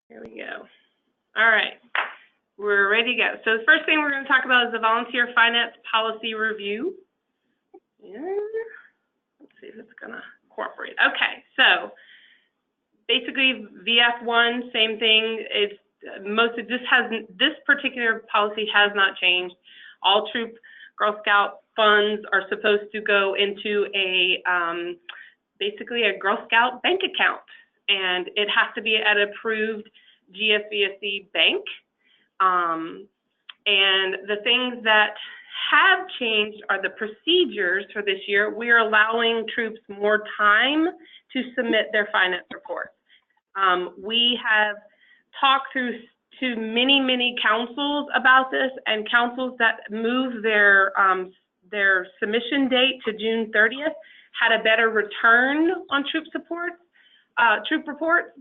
Here we go. All right, we're ready to go. So the first thing we're going to talk about is the volunteer finance policy review. Yeah. Let's see if it's going to cooperate. Okay, so basically VF1, same thing. It's most of this particular policy has not changed. All troop Girl Scout funds are supposed to go into a basically a Girl Scout bank account, and it has to be at an approved GSVSC bank. And the things that have changed are the procedures for this year. We're allowing troops more time to submit their finance reports. We have talked to many councils about this, and councils that move their submission date to June 30th had a better return on troop reports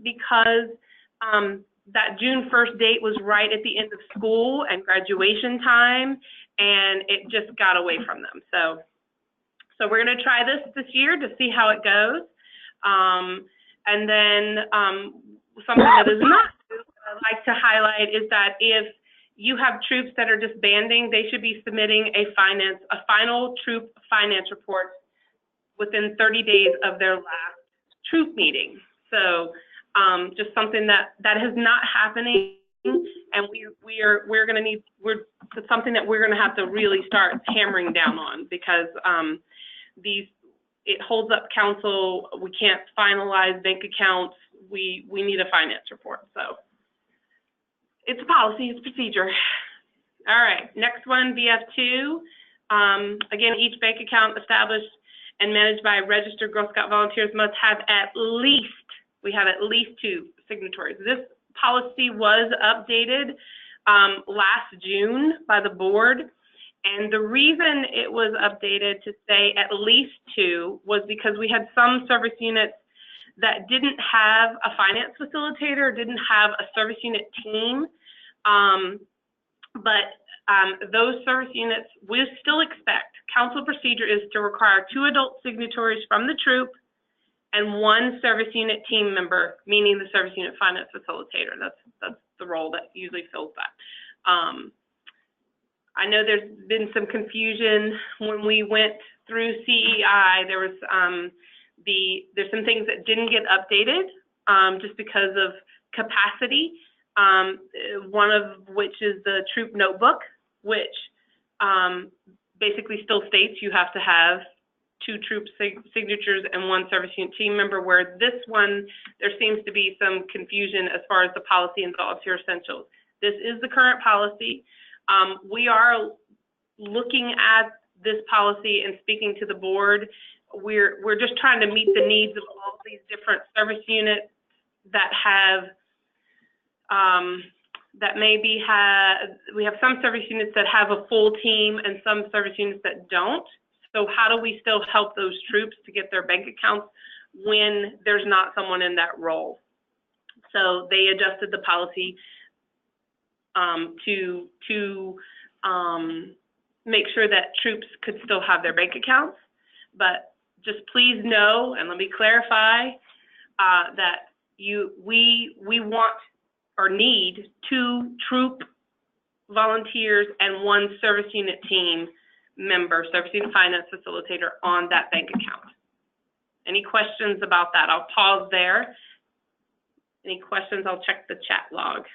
because that June 1st date was right at the end of school and graduation time, and it just got away from them. So we're going to try this year to see how it goes. And then something that is not that I'd like to highlight is that if you have troops that are disbanding, they should be submitting a final troop finance report within 30 days of their last troop meeting. So just something that is not happening, and it's something that we're going to have to really start hammering down on, because it holds up council. We can't finalize bank accounts. We need a finance report. So it's a policy, it's a procedure. All right, next one, BF2. Again, each bank account established and managed by registered Girl Scout volunteers must have at least 2 signatories. This policy was updated last June by the board. And the reason it was updated to say at least 2 was because we had some service units that didn't have a finance facilitator, didn't have a service unit team. Those service units, we still expect, council procedure is to require 2 adult signatories from the troop and 1 service unit team member, meaning the service unit finance facilitator. That's the role that usually fills that. I know there's been some confusion when we went through CEI. There was there's some things that didn't get updated just because of capacity. One of which is the troop notebook, which basically still states you have to have 2 troop signatures and 1 service unit team member, where this one, there seems to be some confusion as far as the policy and volunteer essentials. This is the current policy. We are looking at this policy and speaking to the board. We're just trying to meet the needs of all these different service units that have we have some service units that have a full team and some service units that don't. So how do we still help those troops to get their bank accounts when there's not someone in that role? So they adjusted the policy to make sure that troops could still have their bank accounts. But just please know, and let me clarify, that we want or need 2 troop volunteers and 1 service unit team member, service unit finance facilitator on that bank account. Any questions about that? I'll pause there. Any questions? I'll check the chat log.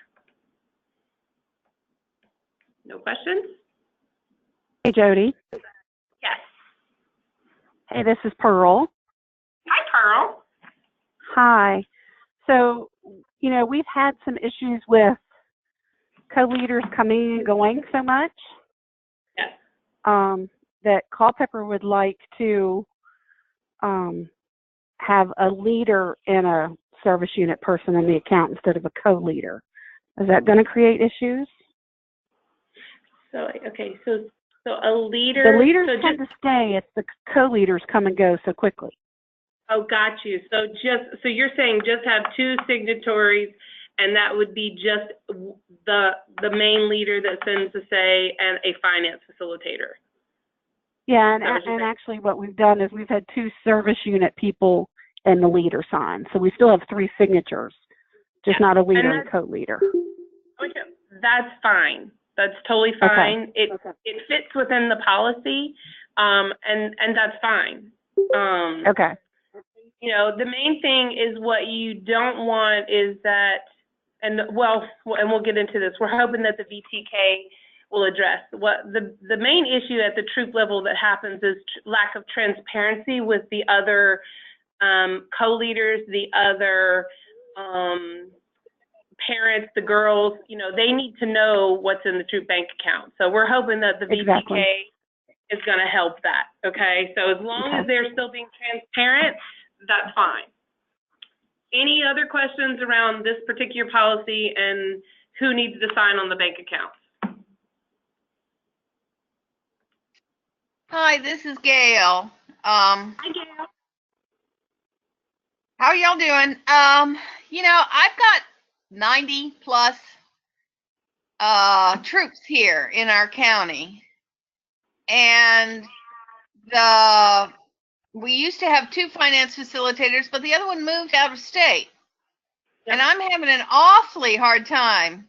No questions? Hey, Jody. Yes. Hey, this is Pearl. Hi, Pearl. Hi. So, you know, we've had some issues with co-leaders coming and going so much. Yes. That Culpeper would like to have a leader and a service unit person in the account instead of a co-leader. Is that going to create issues? So, okay, so a leader. The leaders tend to stay if the co-leaders come and go so quickly. Oh, got you. So you're saying just have 2 signatories, and that would be just the main leader that sends the say and a finance facilitator. Yeah, and actually what we've done is we've had 2 service unit people and the leader sign. So we still have 3 signatures, just not a leader and co-leader. That's fine. That's totally fine. Okay. It fits within the policy, and that's fine. Okay. You know, the main thing is what you don't want is that, and we'll get into this. We're hoping that the VTK will address what the main issue at the troop level that happens is lack of transparency with the other co-leaders, the other parents, the girls. You know, they need to know what's in the troop bank account. So we're hoping that the VTK is going to help that. Okay, so as long as they're still being transparent, that's fine. Any other questions around this particular policy and who needs to sign on the bank accounts? Hi, this is Gail. Hi, Gail. How are y'all doing? You know, I've got 90 plus troops here in our county, and we used to have 2 finance facilitators, but the other one moved out of state. Yep. And I'm having an awfully hard time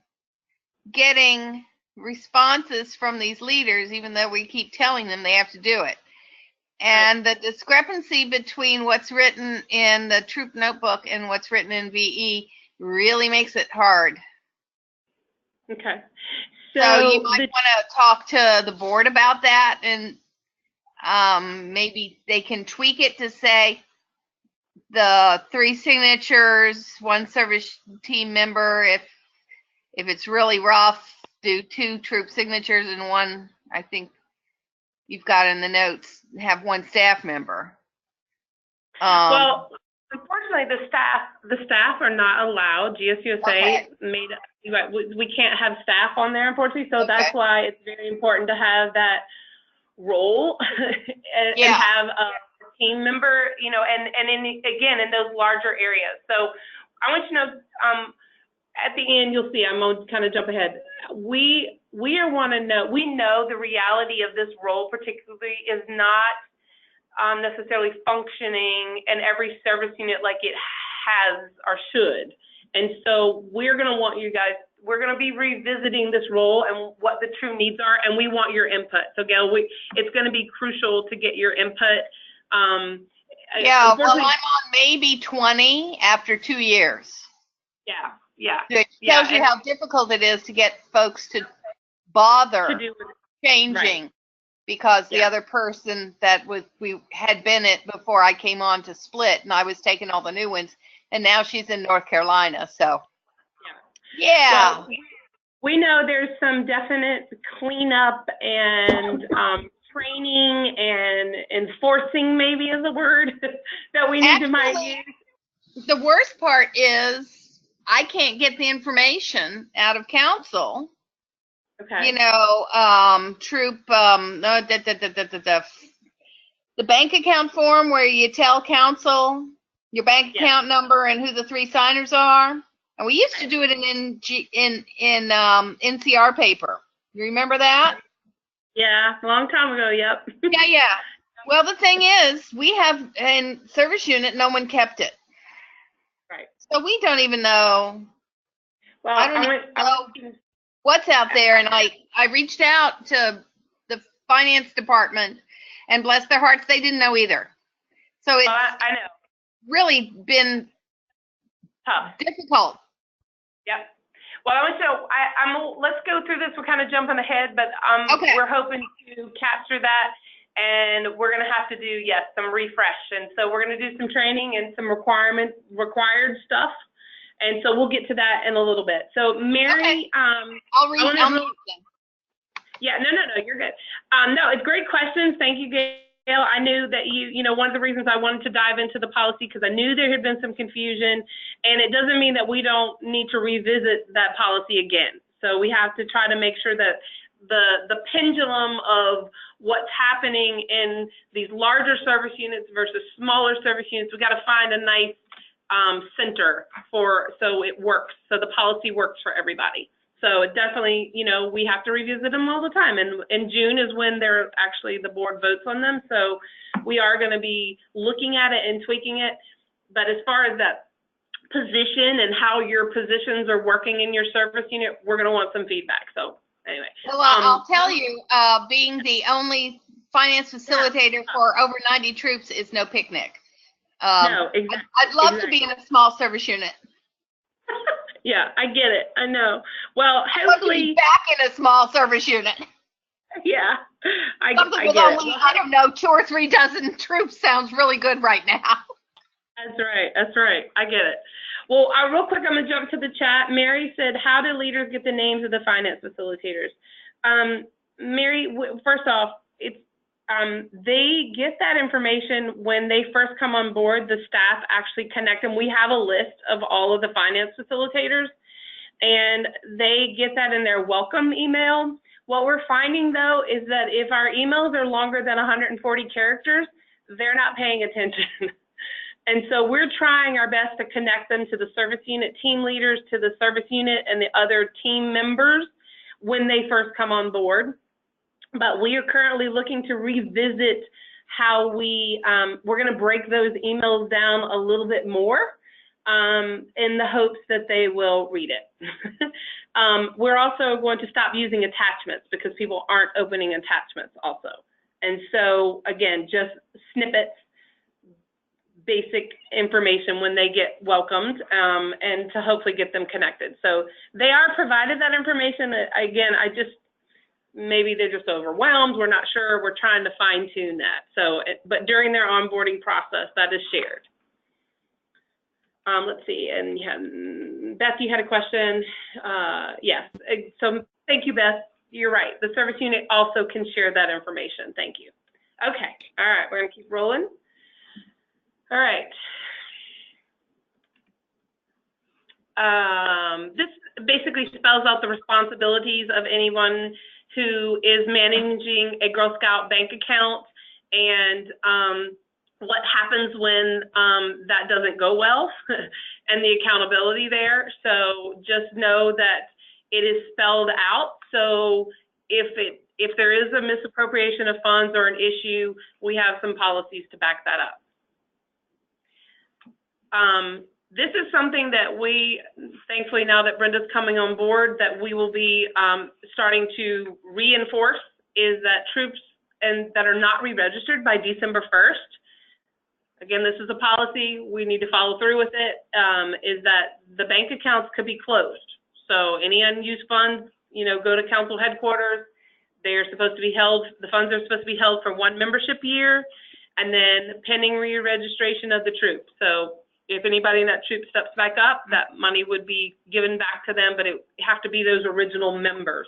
getting responses from these leaders, even though we keep telling them they have to do it. And the discrepancy between what's written in the troop notebook and what's written in VE really makes it hard. Okay. So you might want to talk to the board about that, and maybe they can tweak it to say the 3 signatures, 1 service team member. If it's really rough, do 2 troop signatures and 1, I think you've got in the notes, have 1 staff member. Well, unfortunately, the staff are not allowed. GSVSC made we can't have staff on there, unfortunately. So that's why it's very important to have that role and have a team member, you know, and again in those larger areas. So I want you to know, at the end you'll see, I'm going to kind of jump ahead. We know the reality of this role particularly is not necessarily functioning in every service unit like it has or should. And so we're going to want you guys, we're going to be revisiting this role and what the true needs are, and we want your input. So Gail, it's going to be crucial to get your input. Yeah, well, I'm on maybe 20 after 2 years. Yeah. It tells you how difficult it is to get folks to bother changing, because the other person that we had been it before I came on to split, and I was taking all the new ones, and now she's in North Carolina. So well, we know there's some definite cleanup and training and enforcing, maybe is a word that we need to might use. The worst part is I can't get the information out of council. Okay. You know, troop, the bank account form where you tell council your bank account number and who the 3 signers are. And we used to do it in NCR paper. You remember that? Yeah, a long time ago, yep. Yeah. Well, the thing is, we have in service unit, no one kept it. Right. So we don't even know. Well, I don't even know what's out there. And I reached out to the finance department, and bless their hearts, they didn't know either. So it's I know. Really been tough, difficult. Yep. Well, let's go through this. We're kind of jumping ahead, but we're hoping to capture that, and we're going to have to do some refresh, and so we're going to do some training and some required stuff. And so we'll get to that in a little bit. So Mary, I'll read them. Yeah, no, you're good. No, it's great questions. Thank you, Gail. I knew that you know, one of the reasons I wanted to dive into the policy, because I knew there had been some confusion, and it doesn't mean that we don't need to revisit that policy again. So we have to try to make sure that the pendulum of what's happening in these larger service units versus smaller service units, we got to find a nice center so it works, so the policy works for everybody. So it definitely, you know, we have to revisit them all the time, and in June is when the board votes on them. So we are going to be looking at it and tweaking it. But as far as that position and how your positions are working in your service unit, we're going to want some feedback. So anyway. Well, I'll tell you, being the only finance facilitator for over 90 troops is no picnic. No, exactly. I'd love to be in a small service unit. Yeah, I get it. I know. Well, I'd love to be back in a small service unit. Yeah, Something I with get only, it. I don't know, 2 or 3 dozen troops sounds really good right now. That's right. That's right. I get it. Well, real quick, I'm going to jump to the chat. Mary said, how do leaders get the names of the finance facilitators? Mary, first off, it's they get that information when they first come on board. The staff actually connect them. We have a list of all of the finance facilitators, and they get that in their welcome email. What we're finding, though, is that if our emails are longer than 140 characters, they're not paying attention. And so we're trying our best to connect them to the service unit team leaders, to the service unit and the other team members when they first come on board. But we are currently looking to revisit how we're going to break those emails down a little bit more in the hopes that they will read it. We're also going to stop using attachments because people aren't opening attachments also. And so, again, just snippets, basic information when they get welcomed, and to hopefully get them connected. So they are provided that information. Again, maybe they're just overwhelmed. We're not sure. We're trying to fine tune that. So, but during their onboarding process, that is shared. Let's see, and Beth, you had a question. Yes, so thank you, Beth. You're right. The service unit also can share that information. Thank you. Okay, all right, we're gonna keep rolling. All right. This basically spells out the responsibilities of anyone who is managing a Girl Scout bank account and what happens when that doesn't go well and the accountability there. So just know that it is spelled out. So if there is a misappropriation of funds or an issue, we have some policies to back that up. This is something that we, thankfully now that Brenda's coming on board, that we will be starting to reinforce, is that troops that are not re-registered by December 1st, again, this is a policy, we need to follow through with it, is that the bank accounts could be closed. So any unused funds, go to council headquarters. They're supposed to be held, the funds are supposed to be held for 1 membership year, and then pending re-registration of the troop. So if anybody in that troop steps back up, that money would be given back to them, but it have to be those original members.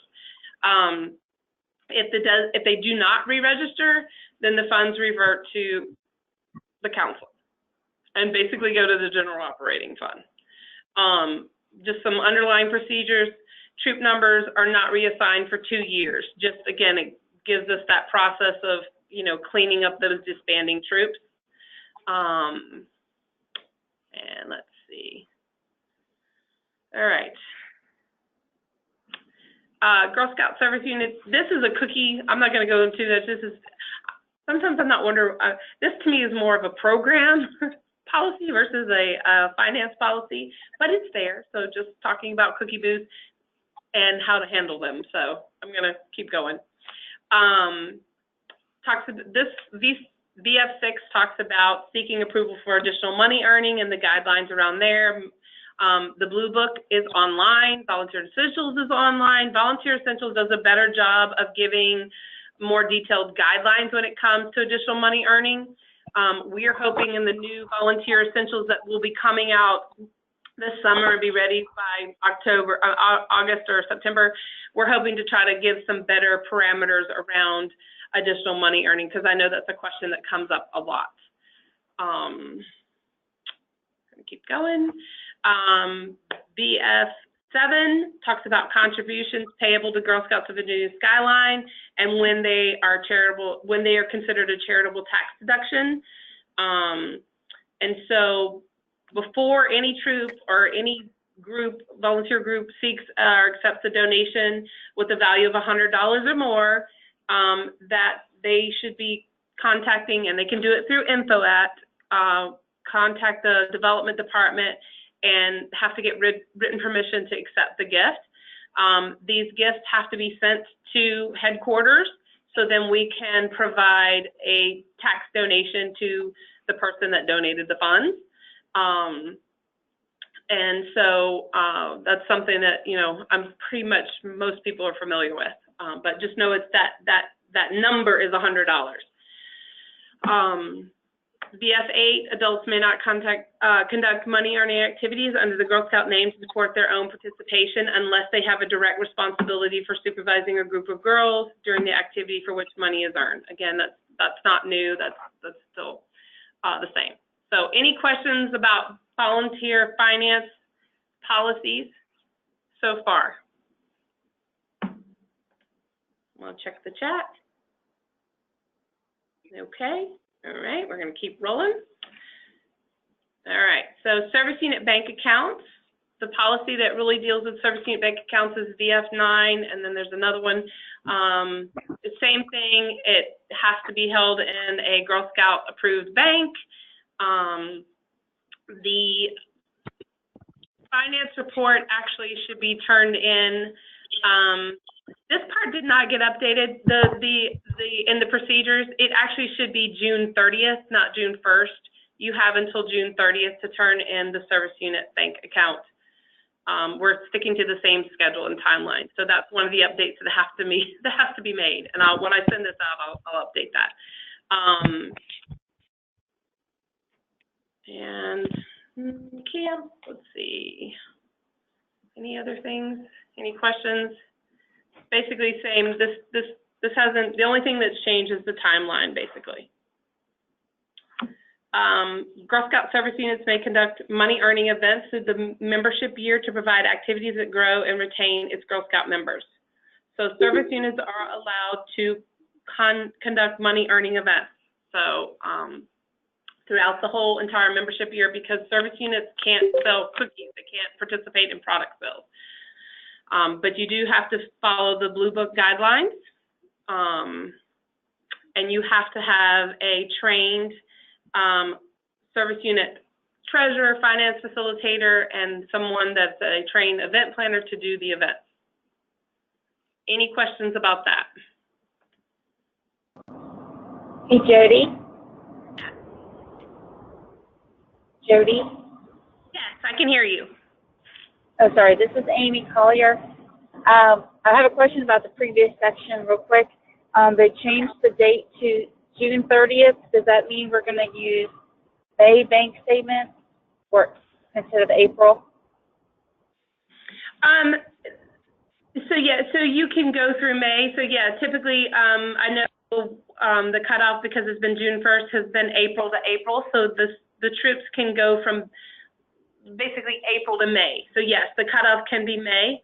If they do not re-register, then the funds revert to the council and basically go to the general operating fund. Just some underlying procedures. Troop numbers are not reassigned for 2 years. Just again, it gives us that process of cleaning up those disbanding troops. And let's see. All right. Girl Scout service units. This is a cookie. I'm not going to go into this. This is, sometimes I'm not wondering, this to me is more of a program policy versus a finance policy, but it's there. So just talking about cookie booths and how to handle them. So I'm going to keep going. VF6 talks about seeking approval for additional money earning and the guidelines around there. The Blue Book is online. Volunteer Essentials is online. Volunteer Essentials does a better job of giving more detailed guidelines when it comes to additional money earning. We are hoping in the new Volunteer Essentials that will be coming out this summer and be ready by August or September. We're hoping to try to give some better parameters around additional money earning, because I know that's a question that comes up a lot. Gonna keep going. BF7 talks about contributions payable to Girl Scouts of the New Skyline and when they are considered a charitable tax deduction. And so before any troop or any group, volunteer group seeks or accepts a donation with a value of $100 or more, that they should be contacting, and they can do it through info@, contact the development department and have to get written permission to accept the gift. These gifts have to be sent to headquarters, so then we can provide a tax donation to the person that donated the funds. And so that's something that, you know, I'm pretty much, most people are familiar with, but just know it's that number is $100. VF8, adults may not conduct money earning activities under the Girl Scout name to support their own participation unless they have a direct responsibility for supervising a group of girls during the activity for which money is earned. Again, that's not new, that's still the same. So any questions about volunteer finance policies so far? I'll check the chat. Okay. All right, we're going to keep rolling. All right, so service unit bank accounts. The policy that really deals with service unit bank accounts is VF9, and then there's another one. The same thing, it has to be held in a Girl Scout approved bank. The finance report actually should be turned in. This part did not get updated. In the procedures, it actually should be June 30th, not June 1st. You have until June 30th to turn in the service unit bank account. We're sticking to the same schedule and timeline. So that's one of the updates that has to be made. And when I send this out, I'll update that. Let's see. Any other things? Any questions? Basically same, this hasn't, the only thing that's changed is the timeline, basically. Girl Scout service units may conduct money earning events through the membership year to provide activities that grow and retain its Girl Scout members. So service units are allowed to conduct money earning events. So throughout the whole entire membership year, because service units can't sell cookies, they can't participate in product sales. But you do have to follow the Blue Book guidelines, and you have to have a trained service unit treasurer, finance facilitator, and someone that's a trained event planner to do the events. Any questions about that? Hey, Jody. Jody? Yes, I can hear you. Oh, sorry. This is Amy Collier. I have a question about the previous section real quick. They changed the date to June 30th. Does that mean we're going to use May bank statement or instead of April? So you can go through May. So yeah, typically I know the cutoff, because it's been June 1st, has been April to April. So the troops can go from basically April to May. So yes, the cutoff can be May,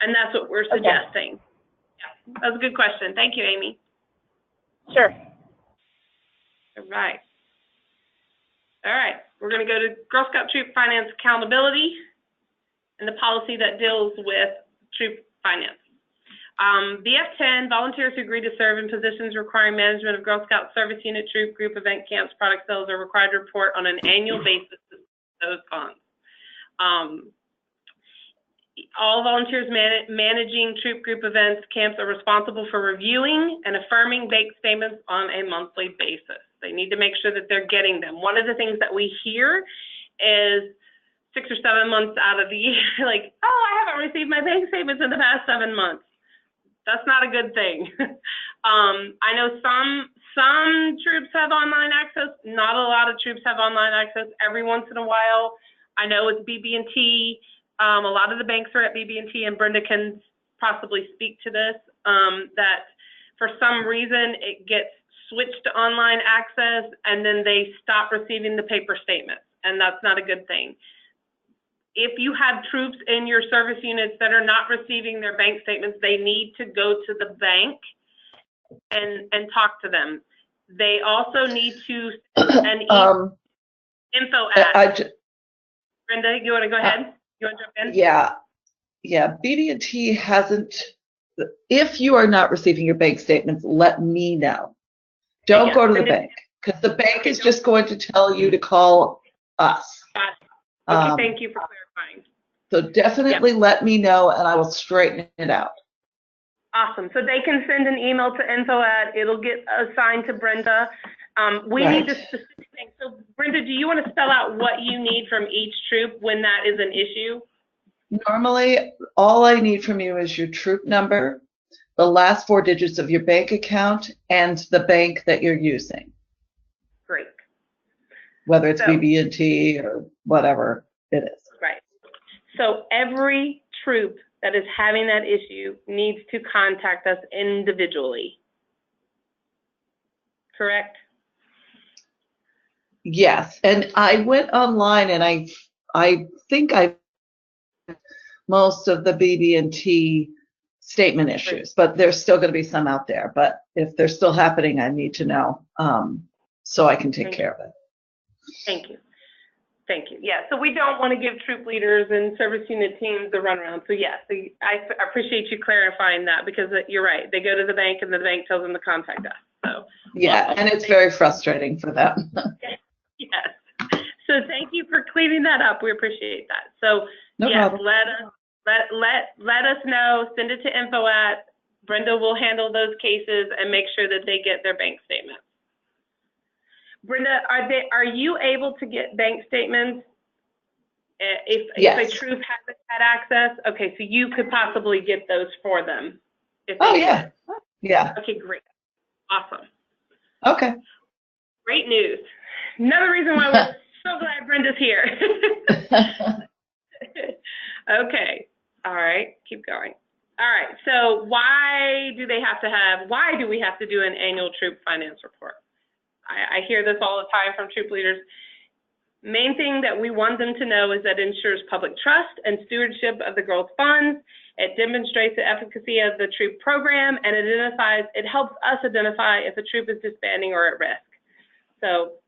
and that's what we're suggesting. Okay. Yeah, that was a good question. Thank you, Amy. Sure. All right. All right, we're going to go to Girl Scout Troop Finance Accountability and the policy that deals with troop finance. BF10, volunteers who agree to serve in positions requiring management of Girl Scout service unit, troop, group, event, camps, product sales are required to report on an annual basis to those funds. All volunteers managing troop, group, events, camps are responsible for reviewing and affirming bank statements on a monthly basis. They need to make sure that they're getting them. One of the things that we hear is 6 or 7 months out of the year, like, oh, I haven't received my bank statements in the past 7 months. That's not a good thing. I know some troops have online access. Not a lot of troops have online access. Every once in a while, I know it's BB&T. A lot of the banks are at BB&T, and Brenda can possibly speak to this, that for some reason it gets switched to online access and then they stop receiving the paper statements, and that's not a good thing. If you have troops in your service units that are not receiving their bank statements, they need to go to the bank and talk to them. They also need to an info at. Brenda, you want to go ahead? You want to jump in? Yeah. BB&T hasn't. If you are not receiving your bank statements, let me know. Don't go to the bank, because the bank is just going to tell you to call us. Okay, thank you for clarifying. So definitely let me know and I will straighten it out. Awesome. So they can send an email to info@, it'll get assigned to Brenda. We Right. need the specific thing. So Brenda, do you want to spell out what you need from each troop when that is an issue? Normally, all I need from you is your troop number, the last 4 digits of your bank account, and the bank that you're using, Great. whether it's So- BB&T or whatever it is. Right. So every troop that is having that issue needs to contact us individually. Correct? Yes, and I went online and I think most of the BB&T statement issues, but there's still going to be some out there. But if they're still happening, I need to know so I can take care of it. Thank you. Thank you. Yeah, so we don't want to give troop leaders and service unit teams the runaround. So yes, I appreciate you clarifying that because you're right. They go to the bank and the bank tells them to contact us. So Yeah, awesome. and it's very frustrating for them. Yes. So thank you for cleaning that up. We appreciate that. So No yes, problem. let us know. Send it to info@. Brenda will handle those cases and make sure that they get their bank statements. Brenda, are you able to get bank statements if Yes. a troop hasn't had access? Okay, so you could possibly get those for them. If Oh, they yeah. Yeah. Okay, great. Awesome. Okay. Great news. Another reason why we're so glad Brenda's here. Okay. All right. Keep going. All right. So why do we have to do an annual troop finance report? I hear this all the time from troop leaders. Main thing that we want them to know is that it ensures public trust and stewardship of the girls' funds. It demonstrates the efficacy of the troop program, and it helps us identify if a troop is disbanding or at risk. So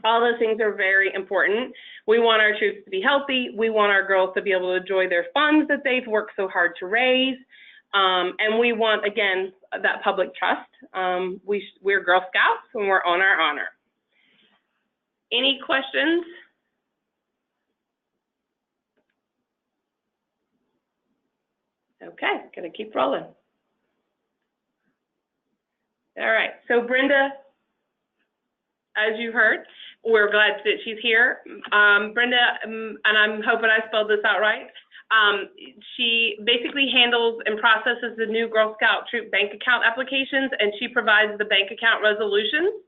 all those things are very important. We want our troops to be healthy. We want our girls to be able to enjoy their funds that they've worked so hard to raise. And we want, again, that public trust. We're Girl Scouts and we're on our honor. Any questions? Okay, gonna keep rolling. All right, so Brenda, as you heard, we're glad that she's here. Brenda, and I'm hoping I spelled this out right. She basically handles and processes the new Girl Scout troop bank account applications, and she provides the bank account resolutions.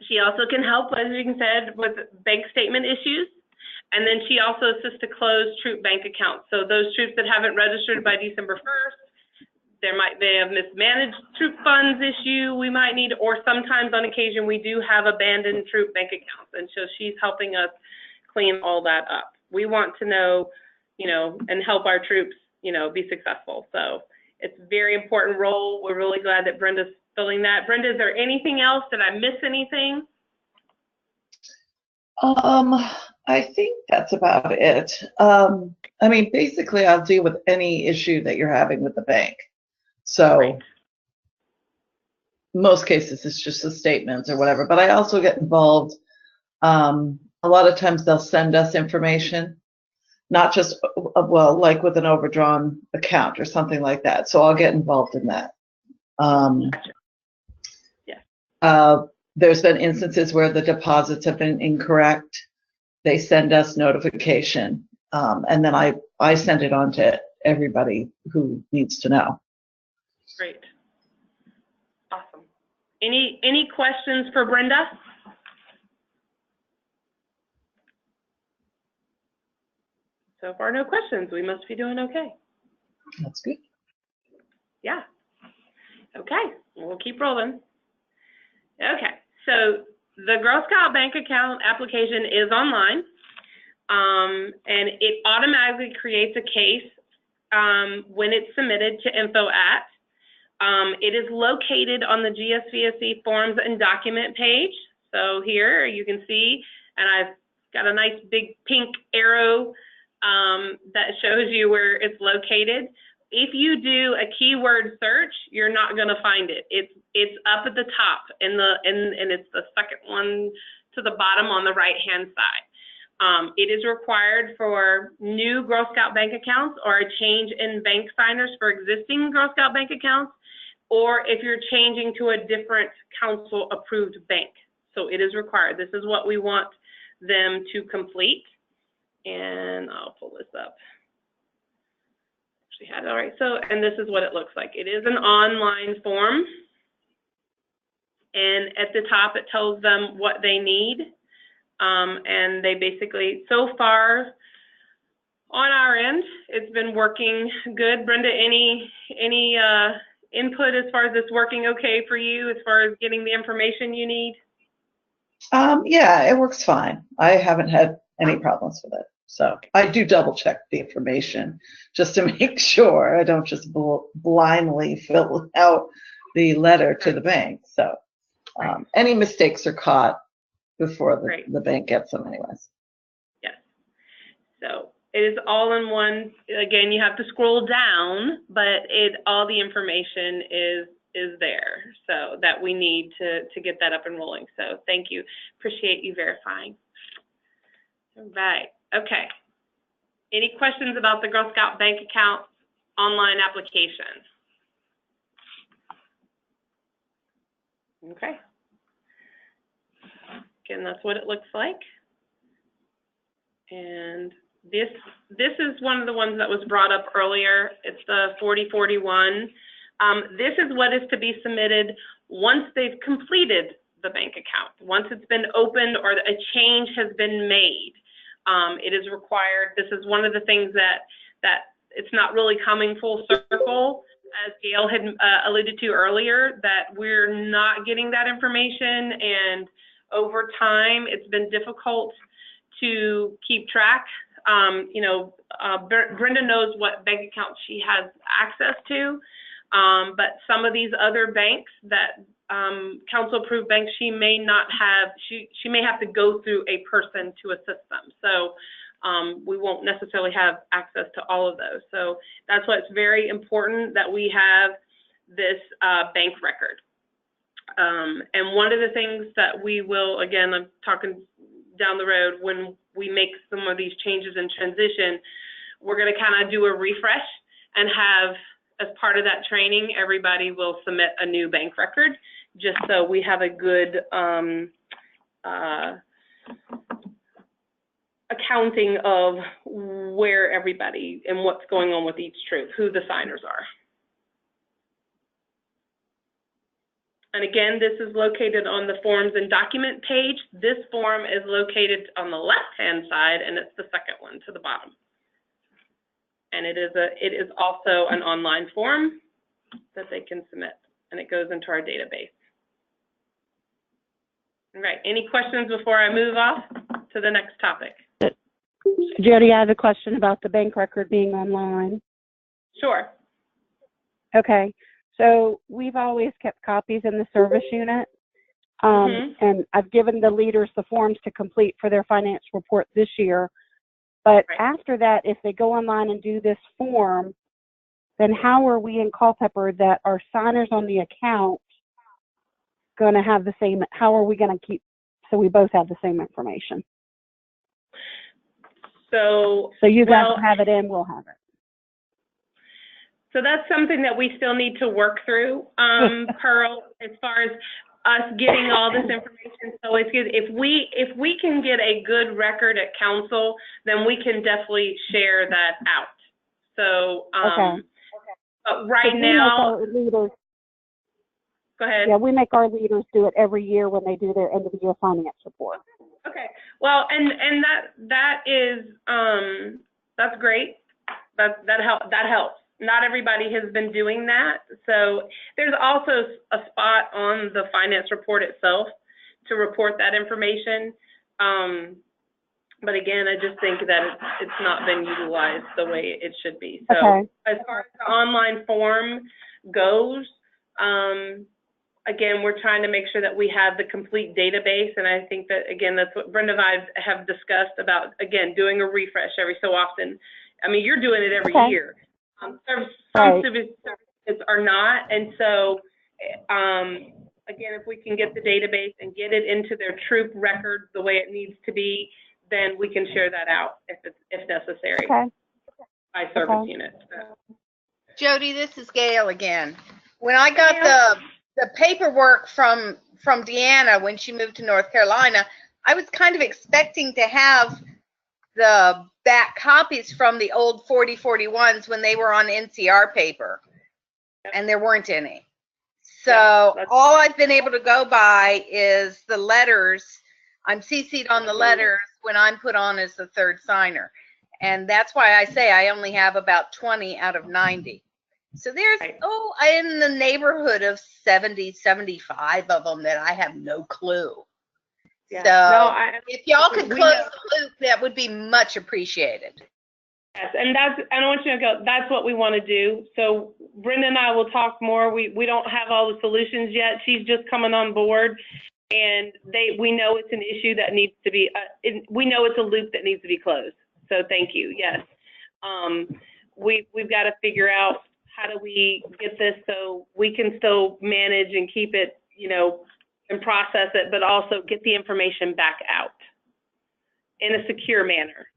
She also can help, as you said, with bank statement issues. And then she also assists to close troop bank accounts. So those troops that haven't registered by December 1st, they have mismanaged troop funds issue we might need, or sometimes on occasion we do have abandoned troop bank accounts. And so she's helping us clean all that up. We want to know, and help our troops, be successful. So it's a very important role. We're really glad that Brenda's filling that. Brenda, is there anything else? Did I miss anything? I think that's about it. I mean, basically, I'll deal with any issue that you're having with the bank. So, Right. most cases, it's just the statements or whatever. But I also get involved. A lot of times, they'll send us information, not just, like with an overdrawn account or something like that. So I'll get involved in that. Gotcha. There's been instances where the deposits have been incorrect. They send us notification, and then I send it on to everybody who needs to know. Great. Awesome. Any questions for Brenda? So far, no questions. We must be doing okay. That's good. Yeah. Okay, we'll keep rolling. Okay, so the Girl Scout bank account application is online, and it automatically creates a case when it's submitted to info@. It is located on the GSVSC forms and document page. So here you can see, and I've got a nice big pink arrow that shows you where it's located. If you do a keyword search, you're not going to find it. It's up at the top and it's the second one to the bottom on the right hand side. It is required for new Girl Scout bank accounts or a change in bank signers for existing Girl Scout bank accounts, or if you're changing to a different council-approved bank. So it is required. This is what we want them to complete. And I'll pull this up. Actually had it all right. So, and this is what it looks like. It is an online form. And at the top, it tells them what they need. And they basically, so far, on our end, it's been working good. Brenda, any input as far as it's working okay for you, as far as getting the information you need? Yeah, it works fine. I haven't had any problems with it. So I do double check the information just to make sure I don't just blindly fill out the letter to the bank. So any mistakes are caught before the bank gets them anyways. Yes. So it is all in one. Again, you have to scroll down, but all the information is there, so that we need to get that up and rolling. So thank you. Appreciate you verifying. All right. Okay. Any questions about the Girl Scout bank account online application? Okay. Again, that's what it looks like. And this is one of the ones that was brought up earlier. It's the 4041. This is what is to be submitted once they've completed the bank account. Once it's been opened or a change has been made, it is required. This is one of the things that it's not really coming full circle, as Gail had alluded to earlier, that we're not getting that information, and over time it's been difficult to keep track. Brenda knows what bank accounts she has access to, but some of these other banks that council approved banks, she may not have, she may have to go through a person to assist them. So we won't necessarily have access to all of those. So that's why it's very important that we have this bank record. And one of the things that we will, again, I'm talking down the road, when we make some of these changes in transition, we're going to kind of do a refresh and have, as part of that training, everybody will submit a new bank record, just so we have a good accounting of where everybody and what's going on with each troop, who the signers are. And again, this is located on the forms and document page. This form is located on the left-hand side, and it's the second one to the bottom. And it is also an online form that they can submit, and it goes into our database. All right, any questions before I move off to the next topic? Jody, I have a question about the bank record being online. Sure. Okay, so we've always kept copies in the service unit, and I've given the leaders the forms to complete for their finance report this year. But after that, if they go online and do this form, then how are we in Culpeper that our signers on the account going to have the same, how are we going to keep, so we both have the same information? So you guys have it and we'll have it. So that's something that we still need to work through, Pearl, as far as us getting all this information. So it's good. If we can get a good record at council, then we can definitely share that out. So but right now, go ahead. Yeah, we make our leaders do it every year when they do their end of the year finance report. Okay. Well, and that is that's great. That helps. Not everybody has been doing that. So there's also a spot on the finance report itself to report that information. But again, I just think that it's not been utilized the way it should be. So as far as the online form goes, again, we're trying to make sure that we have the complete database. And I think that, again, that's what Brenda and I have discussed about, again, doing a refresh every so often. I mean, you're doing it every year. Some services are not, and so again, if we can get the database and get it into their troop record the way it needs to be, then we can share that out if necessary Okay. by service Okay. unit. So. Jody, this is Gail again. When I got the paperwork from Deanna when she moved to North Carolina, I was kind of expecting to have the back copies from the old 4041s when they were on NCR paper, and there weren't any. So all I've been able to go by is the letters. I'm CC'd on the letters when I'm put on as the third signer. And that's why I say I only have about 20 out of 90. So there's, in the neighborhood of 70, 75 of them that I have no clue. Yeah. So No, if y'all could close the loop, that would be much appreciated. Yes, and I want you to go, that's what we want to do. So Brenda and I will talk more. We don't have all the solutions yet. She's just coming on board, and we know it's an issue that needs to be, we know it's a loop that needs to be closed. So thank you, yes. We've got to figure out how do we get this so we can still manage and keep it, you know, and process it, but also get the information back out in a secure manner.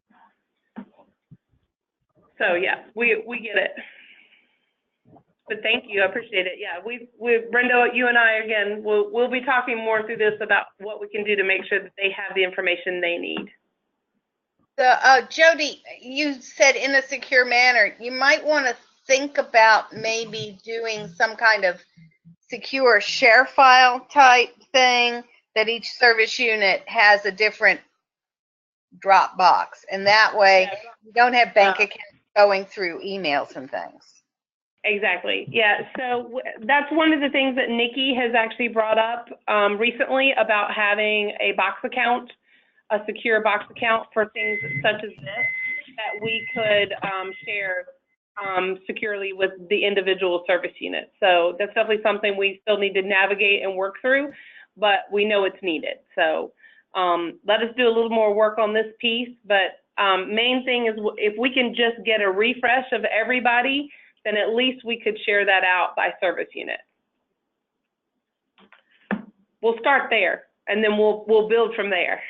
So yeah, we get it. But thank you, I appreciate it. Yeah, Brenda, you and I again, we'll be talking more through this about what we can do to make sure that they have the information they need. Jody, you said in a secure manner. You might want to think about maybe doing some kind of secure share file type thing that each service unit has a different Dropbox, and that way you don't have bank accounts going through emails and things. Exactly. Yeah. So that's one of the things that Nikki has actually brought up recently about having a box account, a secure box account for things such as this that we could share securely with the individual service unit. So that's definitely something we still need to navigate and work through, but we know it's needed. So let us do a little more work on this piece, but main thing is if we can just get a refresh of everybody, then at least we could share that out by service unit. We'll start there, and then we'll build from there.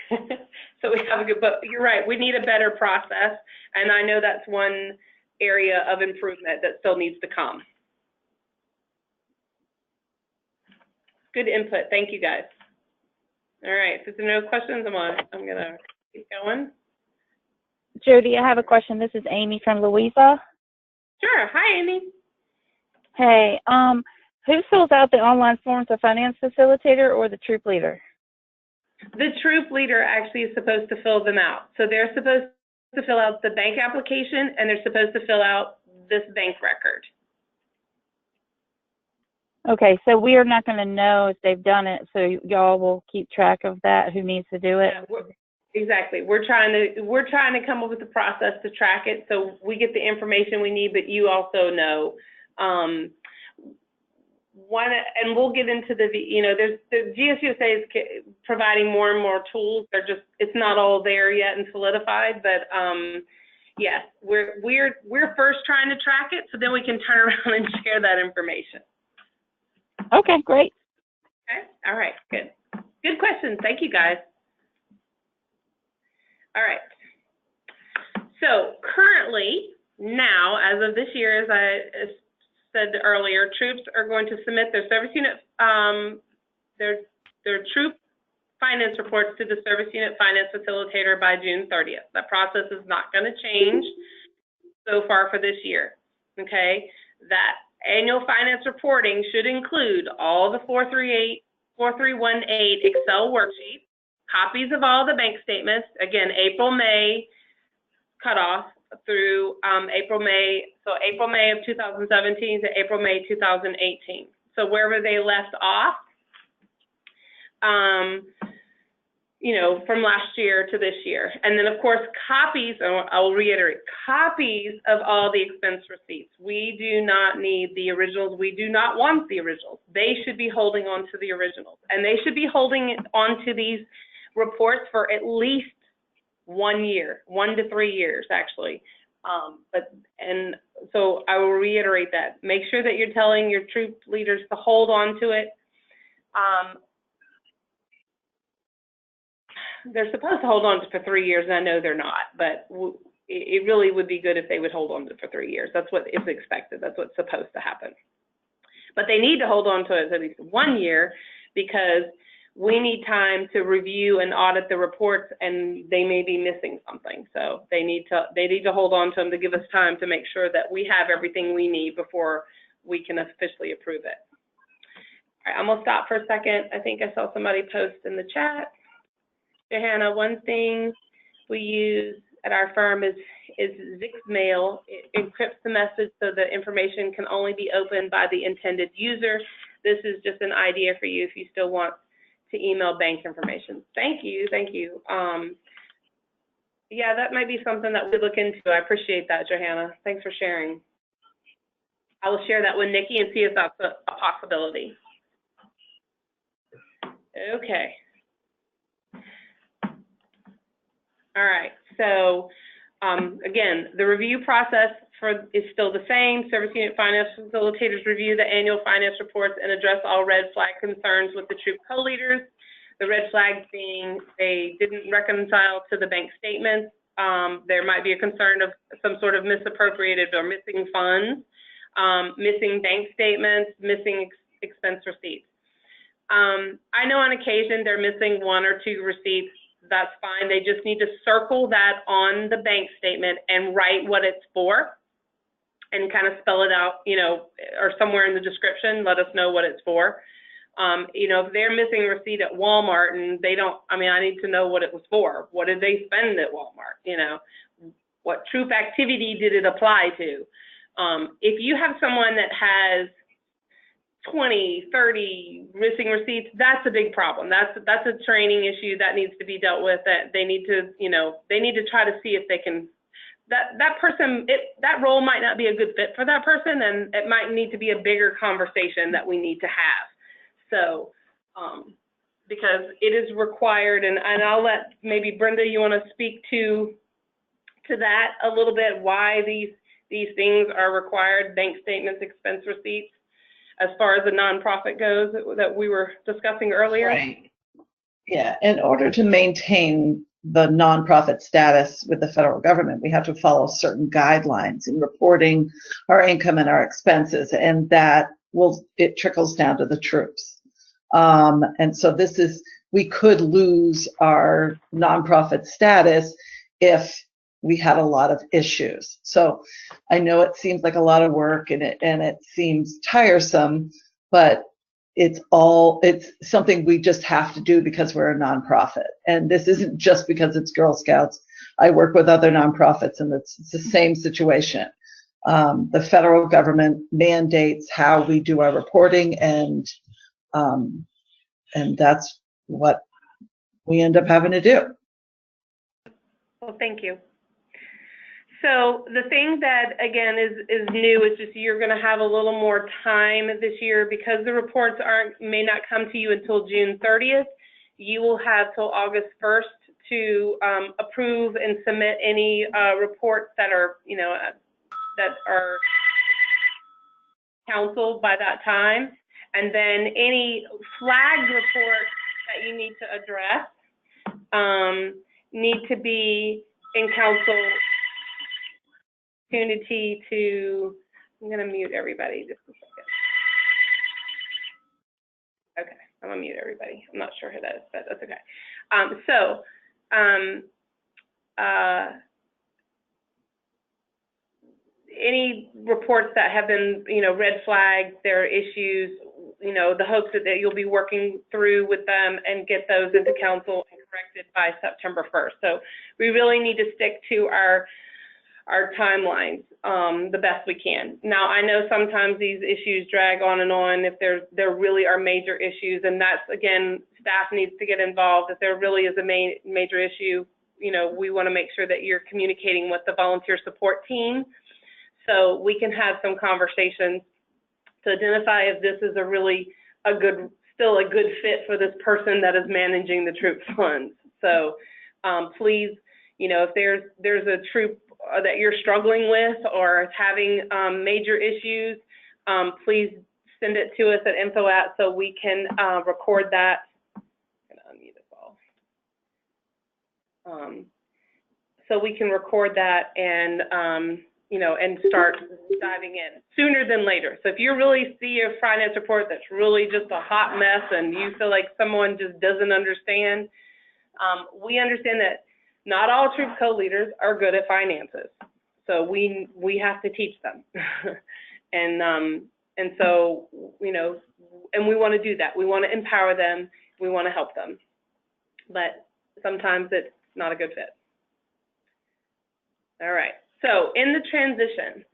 So we have a good, but you're right, we need a better process, and I know that's one area of improvement that still needs to come. Good input, thank you guys. All right, if there are no questions, I'm gonna keep going. Jody, I have a question. This is Amy from Louisa. Sure, hi Amy. Hey, who fills out the online forms, the finance facilitator or the troop leader? The troop leader actually is supposed to fill them out. So they're supposed to fill out the bank application, and they're supposed to fill out this bank record. Okay, so we are not going to know if they've done it, so y'all will keep track of that, who needs to do it? Yeah, exactly. We're trying to come up with a process to track it so we get the information we need, but you also know. And we'll get into the GSVSC is providing more and more tools. It's not all there yet and solidified, but yes, we're first trying to track it so then we can turn around and share that information. Okay, great. Okay, all right, good. Good question. Thank you, guys. All right. So currently, now, as of this year, as I said earlier, troops are going to submit their service unit, their troop finance reports to the service unit finance facilitator by June 30th. That process is not going to change so far for this year. Okay, that annual finance reporting should include all the 4318 Excel worksheets, copies of all the bank statements, again, April, May cutoff through April, May of 2017 to April, May 2018. So wherever they left off, from last year to this year. And then of course, copies, I'll reiterate, copies of all the expense receipts. We do not need the originals. We do not want the originals. They should be holding on to the originals. And they should be holding on to these reports for at least 1 year, 1 to 3 years actually. And so I will reiterate that. Make sure that you're telling your troop leaders to hold on to it. they're supposed to hold on to for 3 years, and I know they're not, but it really would be good if they would hold on to it for 3 years. That's what is expected. That's what's supposed to happen. But they need to hold on to it at least 1 year, because we need time to review and audit the reports, and they may be missing something. So they need to hold on to them to give us time to make sure that we have everything we need before we can officially approve it. All right, I'm gonna stop for a second. I think I saw somebody post in the chat. Johanna, one thing we use at our firm is Zixmail. It encrypts the message so the information can only be opened by the intended user. This is just an idea for you if you still want to email bank information. Thank you, thank you. Yeah, that might be something that we look into. I appreciate that, Johanna. Thanks for sharing. I will share that with Nikki and see if that's a possibility. Okay. All right, so again, the review process is still the same. Service unit finance facilitators review the annual finance reports and address all red flag concerns with the troop co-leaders. The red flags being they didn't reconcile to the bank statements. There might be a concern of some sort of misappropriated or missing funds, missing bank statements, missing expense receipts. I know on occasion they're missing 1 or 2 receipts. That's fine. They just need to circle that on the bank statement and write what it's for and kind of spell it out, you know, or somewhere in the description, let us know what it's for. You know, if they're missing a receipt at Walmart and they don't, I mean, I need to know what it was for. What did they spend at Walmart? You know, what troop activity did it apply to? If you have someone that has 20, 30 missing receipts, that's a big problem. That's a training issue that needs to be dealt with. That they need to, you know, they need to try to see if they can, that person, that role might not be a good fit for that person, and it might need to be a bigger conversation that we need to have. So, because it is required, and I'll let maybe Brenda, you want to speak to that a little bit, why these things are required, bank statements, expense receipts, as far as the nonprofit goes that we were discussing earlier. Right. Yeah, in order to maintain the nonprofit status with the federal government, we have to follow certain guidelines in reporting our income and our expenses, and it trickles down to the troops. And so we could lose our nonprofit status if we had a lot of issues. So I know it seems like a lot of work and it seems tiresome, but it's something we just have to do because we're a nonprofit. And this isn't just because it's Girl Scouts. I work with other nonprofits and it's the same situation. The federal government mandates how we do our reporting, and that's what we end up having to do. Well, thank you. So the thing that, again, is new is just you're going to have a little more time this year because the reports may not come to you until June 30th. You will have till August 1st to approve and submit any reports that are, you know, that are counseled by that time. And then any flagged reports that you need to address need to be in council opportunity to, I'm going to mute everybody just a second. Okay, I'm going to mute everybody. I'm not sure who that is, but that's okay. Any reports that have been, you know, red flagged, there are issues, you know, the hopes that you'll be working through with them and get those into council and corrected by September 1st. So we really need to stick to our timelines the best we can. Now, I know sometimes these issues drag on and on if there really are major issues, and that's, again, staff needs to get involved. If there really is a major issue, you know, we want to make sure that you're communicating with the volunteer support team so we can have some conversations to identify if this is still a good fit for this person that is managing the troop funds. So please, you know, if there's a troop that you're struggling with or is having major issues, please send it to us at info@ so we can record that. I'm gonna unmute us all. So we can record that and, you know, and start diving in sooner than later. So if you really see a finance report that's really just a hot mess and you feel like someone just doesn't understand, we understand that not all troop co-leaders are good at finances. So we have to teach them. And so, you know, and we want to do that. We want to empower them. We want to help them. But sometimes it's not a good fit. All right. So in the transition,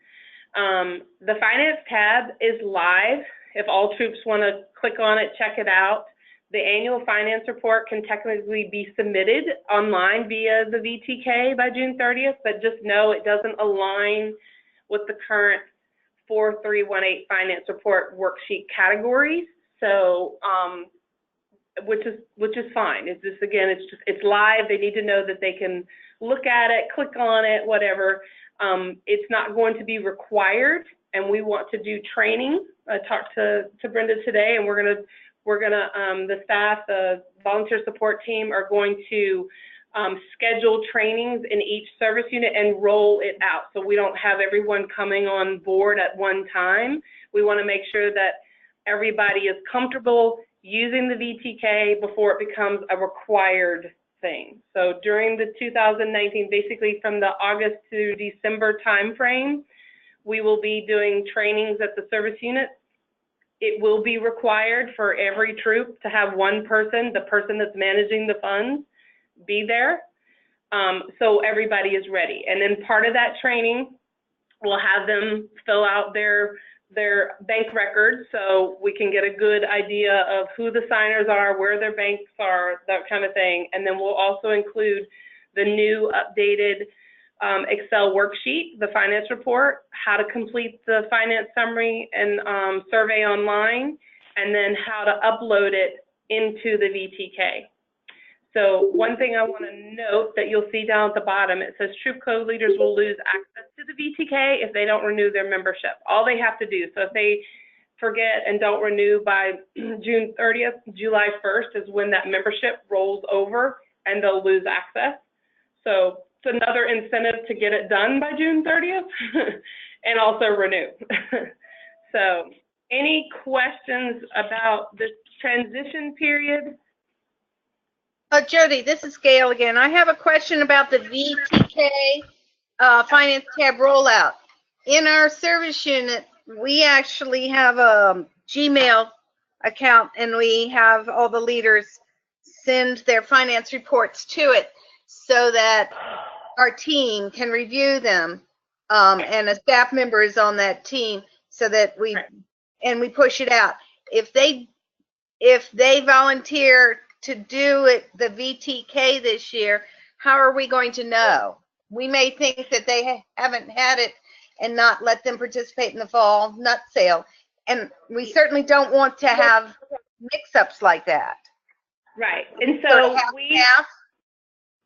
the finance tab is live. If all troops want to click on it, check it out. The annual finance report can technically be submitted online via the VTK by June 30th, but just know it doesn't align with the current 4318 finance report worksheet categories. So, which is fine. It's just, again, it's live. They need to know that they can look at it, click on it, whatever. It's not going to be required, and we want to do training. I talked to Brenda today, and the staff, the volunteer support team are going to schedule trainings in each service unit and roll it out. So we don't have everyone coming on board at one time. We want to make sure that everybody is comfortable using the VTK before it becomes a required thing. So during the 2019, basically from the August to December timeframe, we will be doing trainings at the service unit. It will be required for every troop to have one person, the person that's managing the funds, be there, so everybody is ready. And then part of that training, we'll have them fill out their bank records so we can get a good idea of who the signers are, where their banks are, that kind of thing. And then we'll also include the new updated Excel worksheet, the finance report, how to complete the finance summary and survey online, and then how to upload it into the VTK. So one thing I want to note that you'll see down at the bottom, it says troop code leaders will lose access to the VTK if they don't renew their membership. All they have to do, so if they forget and don't renew by June 30th, July 1st is when that membership rolls over and they'll lose access. So it's another incentive to get it done by June 30th and also renew. So any questions about this transition period? Jody, this is Gail again. I have a question about the VTK finance tab rollout. In our service unit, we actually have a Gmail account, and we have all the leaders send their finance reports to it so that our team can review them, and a staff member is on that team so that we push it out. If they volunteer to do it, the VTK this year, how are we going to know? We may think that they haven't had it and not let them participate in the fall nut sale. And we certainly don't want to have mix-ups like that. Right. And so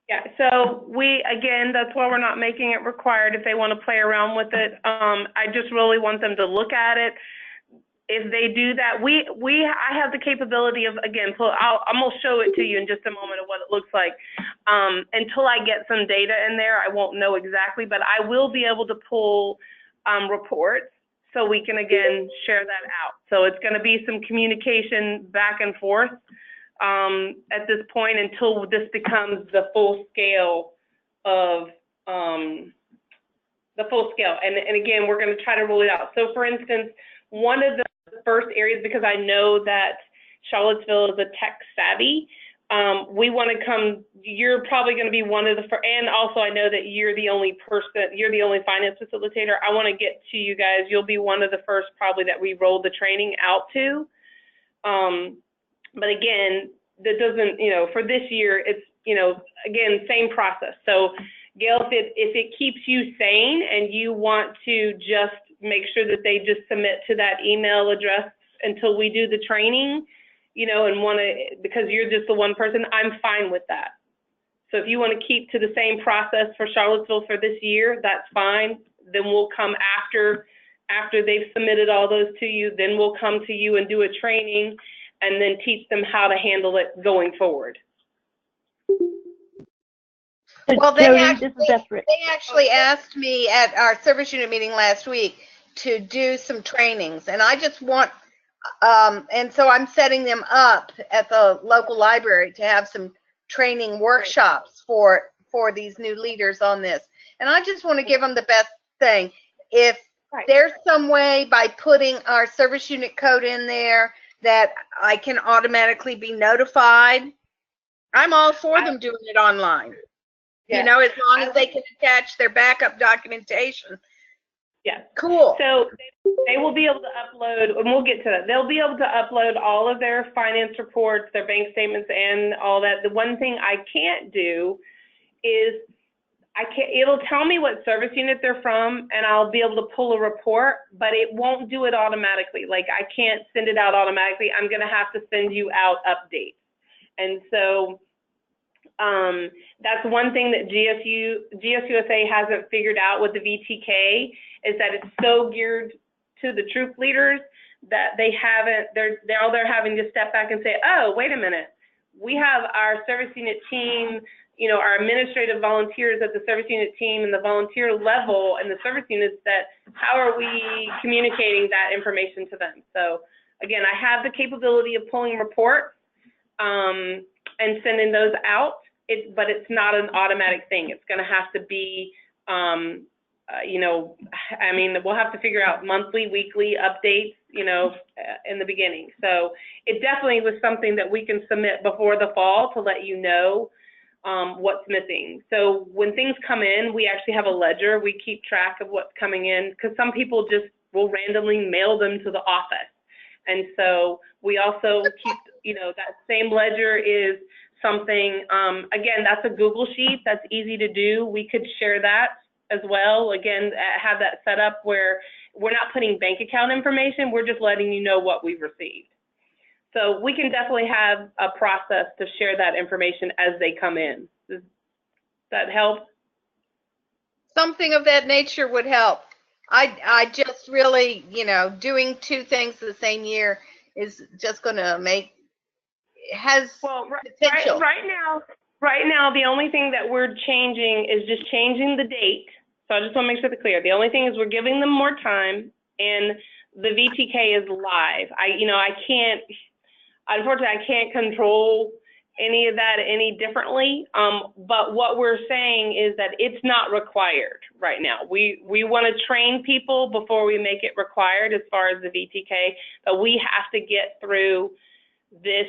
again, that's why we're not making it required if they want to play around with it. I just really want them to look at it. If they do that, I have the capability of, again, I'm going to show it to you in just a moment of what it looks like. Until I get some data in there, I won't know exactly, but I will be able to pull reports so we can, again, share that out. So it's going to be some communication back and forth at this point until this becomes the full scale of And again, we're going to try to roll it out. So for instance, one of the first areas, because I know that Charlottesville is a tech savvy, we want to come, you're probably going to be one of the first, and also I know that you're the only person, you're the only finance facilitator. I want to get to you guys. You'll be one of the first probably that we roll the training out to. But again, that doesn't, for this year, it's, again, same process. So Gail, if it keeps you sane and you want to just make sure that they just submit to that email address until we do the training, and want to, because you're just the one person, I'm fine with that. So if you want to keep to the same process for Charlottesville for this year, that's fine. Then we'll come after they've submitted all those to you, then we'll come to you and do a training and then teach them how to handle it going forward. Well, they Jody, this is Desiree. actually asked me at our service unit meeting last week to do some trainings, and I just want, and so I'm setting them up at the local library to have some training workshops for these new leaders on this. And I just want to give them the best thing. If there's some way by putting our service unit code in there that I can automatically be notified, I'm all for them doing it online. Yes. You know, as long as they can attach their backup documentation. Yes. Cool. So they will be able to upload, and we'll get to that. They'll be able to upload all of their finance reports, their bank statements, and all that. The one thing I can't do is it'll tell me what service unit they're from, and I'll be able to pull a report, but it won't do it automatically. Like, I can't send it out automatically. I'm going to have to send you out updates. And so that's one thing that GSUSA hasn't figured out with the VTK, is that it's so geared to the troop leaders that they're having to step back and say, oh, wait a minute, we have our service unit team, you know, our administrative volunteers at the service unit team and the volunteer level and the service units, that how are we communicating that information to them? So again, I have the capability of pulling reports and sending those out, but it's not an automatic thing. It's going to have to be, you know, I mean, we'll have to figure out monthly, weekly updates, you know, in the beginning. So it definitely was something that we can submit before the fall to let you know what's missing. So when things come in, we actually have a ledger. We keep track of what's coming in, because some people just will randomly mail them to the office. And so we also keep, you know, that same ledger is something, again, that's a Google sheet. That's easy to do. We could share that as well. Again, have that set up where we're not putting bank account information. We're just letting you know what we've received. So we can definitely have a process to share that information as they come in. Does that help? Something of that nature would help. I just really, you know, doing two things the same year is just going to make, it has potential. Right now, the only thing that we're changing is just changing the date. So I just want to make sure that's clear. The only thing is we're giving them more time, and the VTK is live. Unfortunately, I can't control any of that any differently, but what we're saying is that it's not required right now. We want to train people before we make it required as far as the VTK, but we have to get through this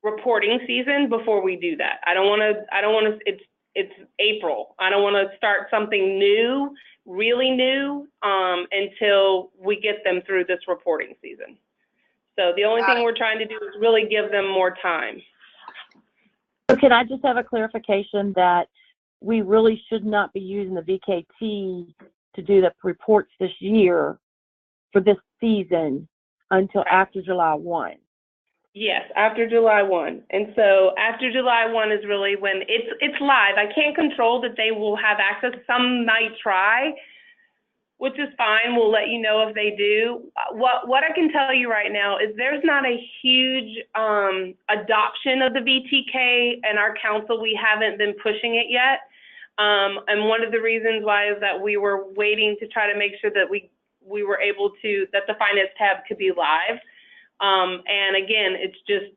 reporting season before we do that. I don't want to, it's April. I don't want to start something new, really new, until we get them through this reporting season. So the only thing we're trying to do is really give them more time. So can I just have a clarification that we really should not be using the VKT to do the reports this year for this season until after July 1? Yes, after July 1. And so after July 1 is really when it's live. I can't control that they will have access. Some might try, which is fine. We'll let you know if they do. What I can tell you right now is there's not a huge adoption of the VTK in our council. We haven't been pushing it yet. And one of the reasons why is that we were waiting to try to make sure that we were able to, that the finance tab could be live. And again, it's just,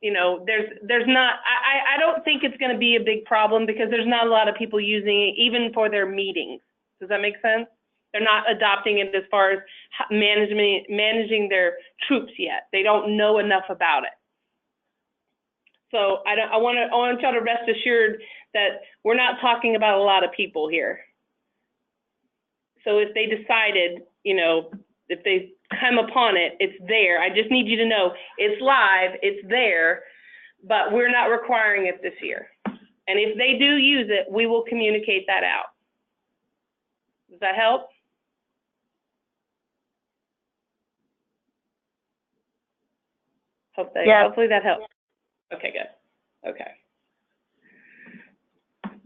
you know, there's not, I don't think it's going to be a big problem because there's not a lot of people using it even for their meetings. Does that make sense? They're not adopting it as far as managing their troops yet. They don't know enough about it. So I want y'all to rest assured that we're not talking about a lot of people here. So if they decided, you know, if they come upon it, it's there. I just need you to know it's live, it's there, but we're not requiring it this year. And if they do use it, we will communicate that out. Does that help? Hopefully that helps. Okay, good. Okay.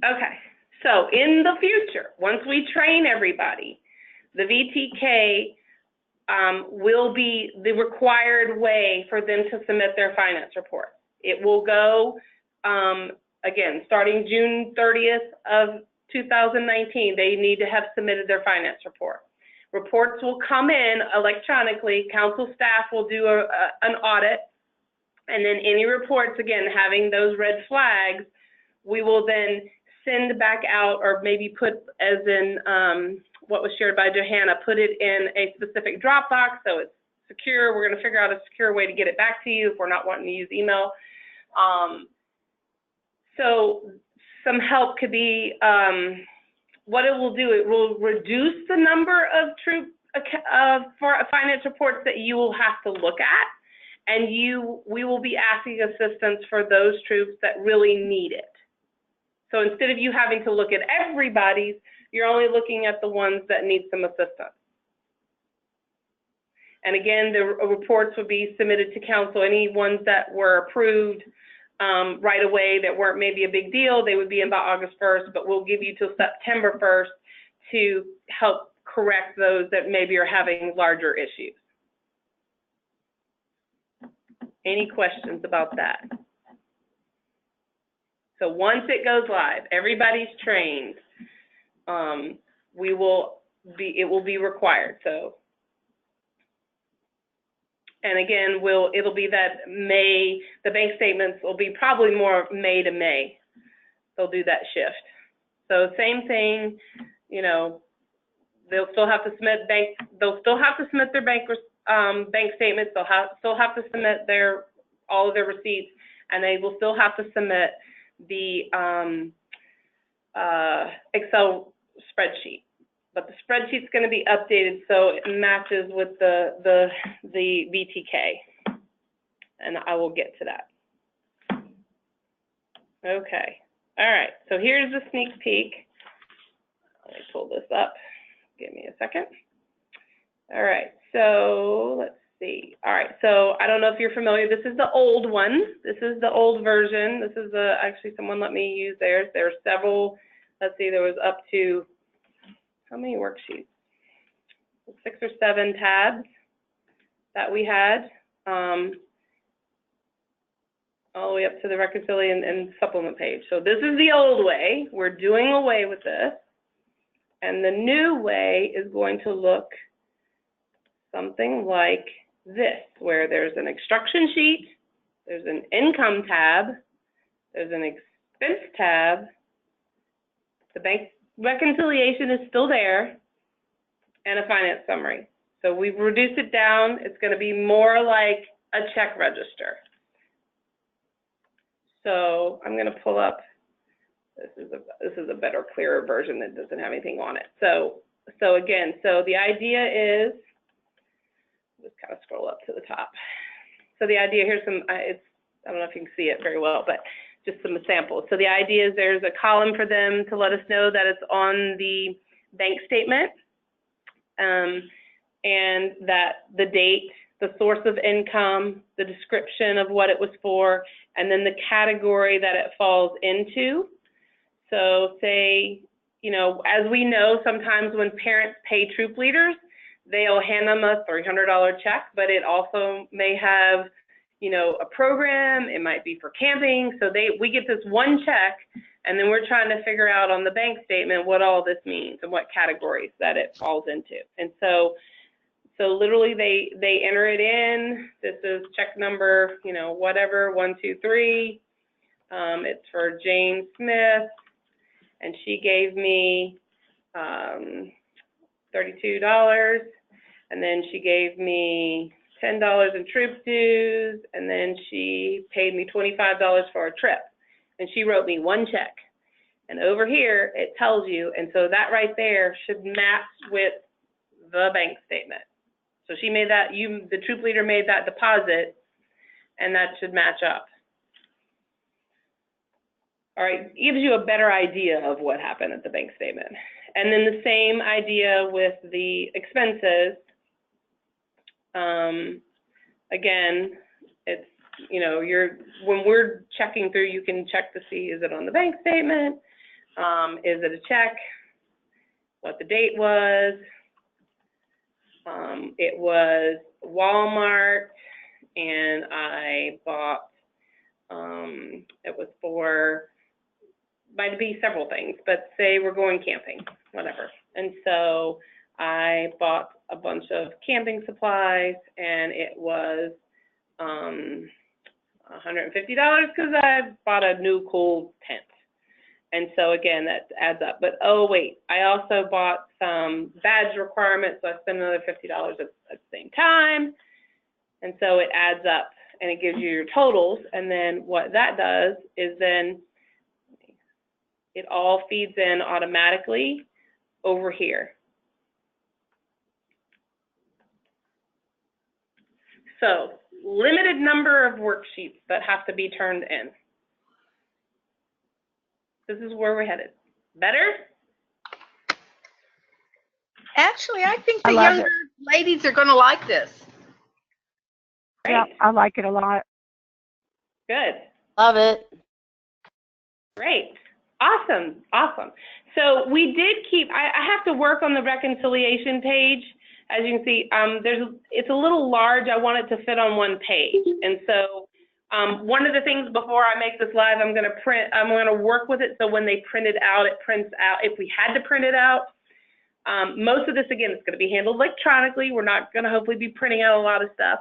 Okay. So in the future, once we train everybody, the VTK will be the required way for them to submit their finance report. It will go again, starting June 30th of 2019, they need to have submitted their finance report. Reports will come in electronically. Council staff will do an audit, and then any reports, again, having those red flags, we will then send back out, or maybe put, as in what was shared by Johanna, put it in a specific Dropbox so it's secure. We're going to figure out a secure way to get it back to you if we're not wanting to use email. So some help could be, what it will do, it will reduce the number of finance reports that you will have to look at, and we will be asking assistance for those troops that really need it. So instead of you having to look at everybody's, you're only looking at the ones that need some assistance. And again, the reports would be submitted to council. Any ones that were approved right away that weren't maybe a big deal, they would be in by August 1st, but we'll give you till September 1st to help correct those that maybe are having larger issues. Any questions about that? So once it goes live, everybody's trained, it will be required. So, and again, it'll be that May, the bank statements will be probably more May to May. They'll do that shift. So same thing, you know, they'll still have to submit their bank statements. They'll still have to submit all of their receipts, and they will still have to submit the Excel spreadsheet. But the spreadsheet's going to be updated so it matches with the VTK, and I will get to that. Okay, all right, so here's a sneak peek. Let me pull this up. Give me a second. All right, so let's see. All right, so I don't know if you're familiar. This is the old one. This is the old version. This is actually someone let me use theirs. There are several. Let's see, there was up to, how many worksheets? 6 or 7 tabs that we had, all the way up to the reconciliation and supplement page. So this is the old way. We're doing away with this. And the new way is going to look something like this, where there's an instruction sheet, there's an income tab, there's an expense tab, the bank reconciliation is still there, and a finance summary. So we've reduced it down. It's going to be more like a check register. So I'm going to pull up, this is a better, clearer version that doesn't have anything on it. So again, so the idea is, just kind of scroll up to the top. So the idea, here's some, I don't know if you can see it very well, but just some samples. So the idea is there's a column for them to let us know that it's on the bank statement, and that the date, the source of income, the description of what it was for, and then the category that it falls into. So say, you know, as we know, sometimes when parents pay troop leaders, they'll hand them a $300 check, but it also may have, you know, a program, it might be for camping. So we get this one check, and then we're trying to figure out on the bank statement what all this means and what categories that it falls into. And so literally they enter it in. This is check number, you know, whatever, 123. It's for Jane Smith, and she gave me $32, and then she gave me $10 in troop dues, and then she paid me $25 for a trip, and she wrote me one check. And over here it tells you, and so that right there should match with the bank statement. So she made that, the troop leader made that deposit, and that should match up. All right, gives you a better idea of what happened at the bank statement. And then the same idea with the expenses. Again, it's, you know, when we're checking through, you can check to see, is it on the bank statement? Is it a check? What the date was? It was Walmart, and I bought, it was for might be several things, but say we're going camping, whatever. And so I bought a bunch of camping supplies, and it was $150 because I bought a new cool tent. And so again, that adds up. But oh wait, I also bought some badge requirements, so I spent another $50 at the same time. And so it adds up, and it gives you your totals. And then what that does is then it all feeds in automatically over here. So limited number of worksheets that have to be turned in. This is where we're headed. Better? Actually, I think the younger ladies are going to like this. Great. Yeah, I like it a lot. Good. Love it. Great. Awesome. Awesome. So we did keep, I have to work on the reconciliation page. As you can see, it's a little large. I want it to fit on one page. And so one of the things before I make this live, I'm going to work with it so when they print it out, it prints out. If we had to print it out, most of this, again, is going to be handled electronically. We're not going to hopefully be printing out a lot of stuff,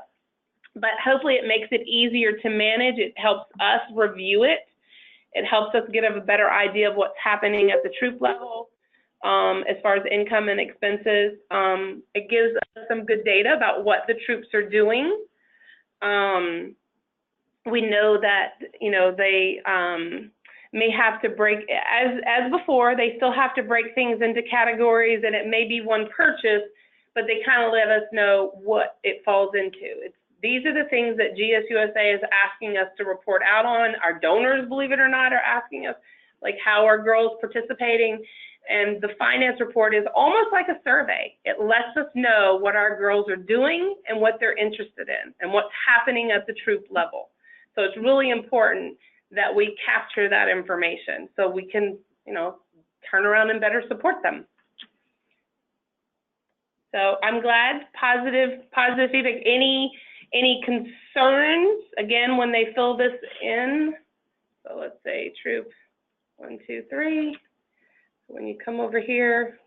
but hopefully it makes it easier to manage. It helps us review it. It helps us get a better idea of what's happening at the troop level as far as income and expenses. It gives us some good data about what the troops are doing. We know that, you know, they may have to break, as before, they still have to break things into categories, and it may be one purchase, but they kind of let us know what it falls into. These are the things that GSUSA is asking us to report out on. Our donors, believe it or not, are asking us, like, how are girls participating? And the finance report is almost like a survey. It lets us know what our girls are doing and what they're interested in and what's happening at the troop level. So it's really important that we capture that information so we can, you know, turn around and better support them. So I'm glad, positive feedback. Any concerns, again, when they fill this in? So let's say troop 1, 2, 3. When you come over here,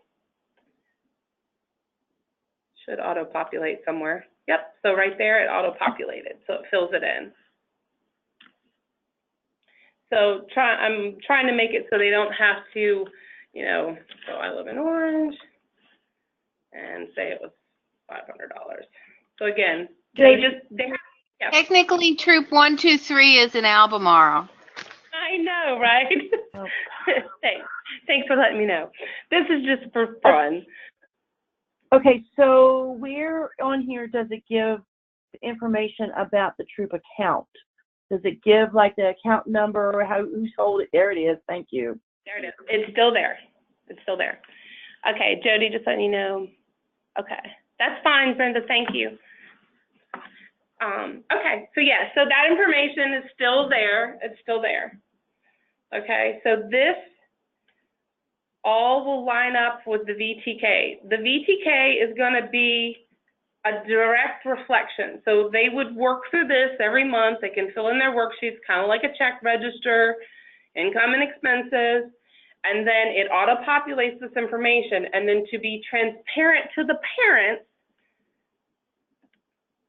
should auto-populate somewhere. Yep, so right there it auto-populated, so it fills it in. So I'm trying to make it so they don't have to, you know, so I live in Orange, and say it was $500. So again, yeah. Technically, Troop 1, 2, 3 is in Albemarle. I know, right? Oh. Thanks for letting me know. This is just for fun. Okay, so where on here does it give information about the troop account? Does it give like the account number or who's holding it? There it is. Thank you. There it is. It's still there. It's still there. Okay, Jody, just letting you know. Okay, that's fine, Brenda. Thank you. Okay, so yeah, so that information is still there. It's still there. Okay, so this all will line up with the VTK. The VTK is going to be a direct reflection. So they would work through this every month. They can fill in their worksheets, kind of like a check register, income and expenses, and then it auto-populates this information. And then to be transparent to the parents,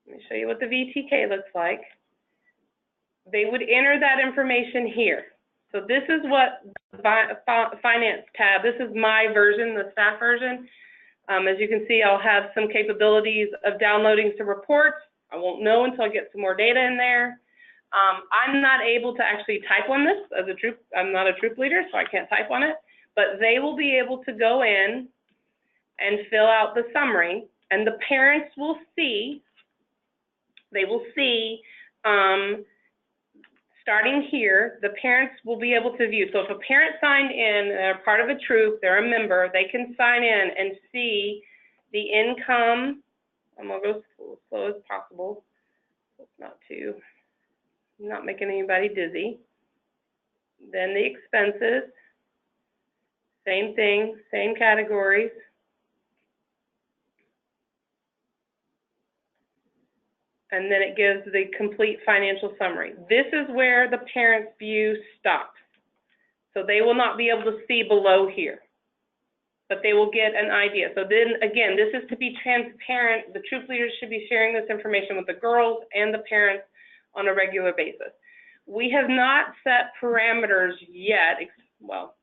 let me show you what the VTK looks like. They would enter that information here. So this is what the finance tab, this is my version, the staff version. As you can see, I'll have some capabilities of downloading some reports. I won't know until I get some more data in there. I'm not able to actually type on this as a troop. I'm not a troop leader, so I can't type on it. But they will be able to go in and fill out the summary, and the parents will see, starting here, the parents will be able to view. So if a parent signed in, they're part of a troop, they're a member, they can sign in and see the income. I'm going to go as slow as possible. Not making anybody dizzy. Then the expenses, same thing, same categories. And then it gives the complete financial summary. This is where the parent's view stops. So they will not be able to see below here, but they will get an idea. So then again, this is to be transparent. The troop leaders should be sharing this information with the girls and the parents on a regular basis. We have not set parameters yet. Well,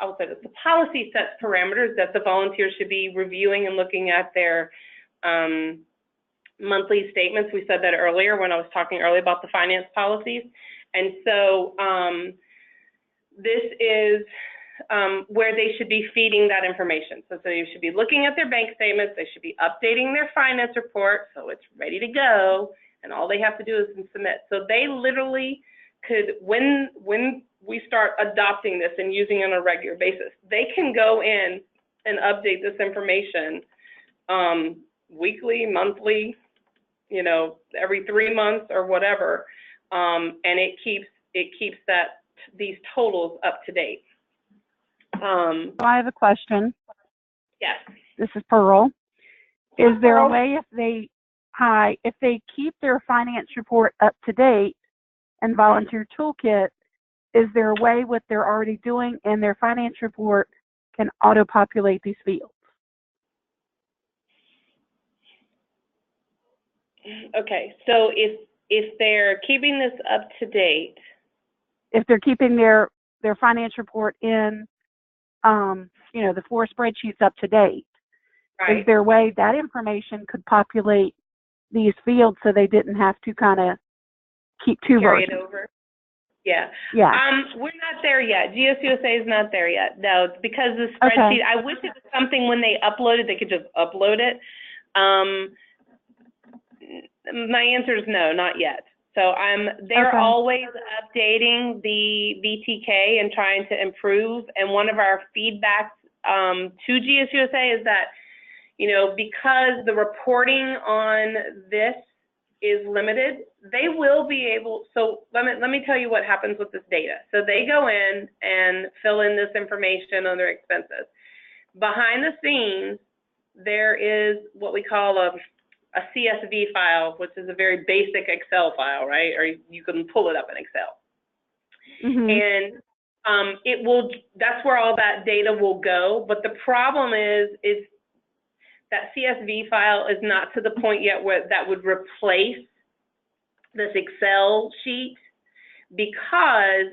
I will say this, the policy sets parameters that the volunteers should be reviewing and looking at their monthly statements. We said that earlier when I was talking earlier about the finance policies. And so this is where they should be feeding that information. So they should be looking at their bank statements, they should be updating their finance report so it's ready to go, and all they have to do is submit. So they literally could, when we start adopting this and using it on a regular basis, they can go in and update this information weekly, monthly, you know, every 3 months or whatever, and it keeps these totals up to date. So I have a question. Yes. This is Pearl. Is there a way if they keep their finance report up to date and volunteer toolkit, is there a way what they're already doing in their finance report can auto-populate these fields? Okay, so if they're keeping this up to date, if they're keeping their finance report in, you know, the 4 spreadsheets up to date, right? is there a way that information could populate these fields so they didn't have to kind of keep 2 Carry versions? it over. Yeah. Yeah. We're not there yet. GSVSC is not there yet. No, because the spreadsheet, I wish it was something when they uploaded, they could just upload it. My answer is no, not yet. So they're always updating the VTK and trying to improve. And one of our feedbacks to GSVSC is that, you know, because the reporting on this is limited, they will be able, so let me tell you what happens with this data. So they go in and fill in this information on their expenses. Behind the scenes, there is what we call a CSV file, which is a very basic Excel file, right? Or you can pull it up in Excel. Mm-hmm. And it will, that's where all that data will go. But the problem is that CSV file is not to the point yet where that would replace this Excel sheet, because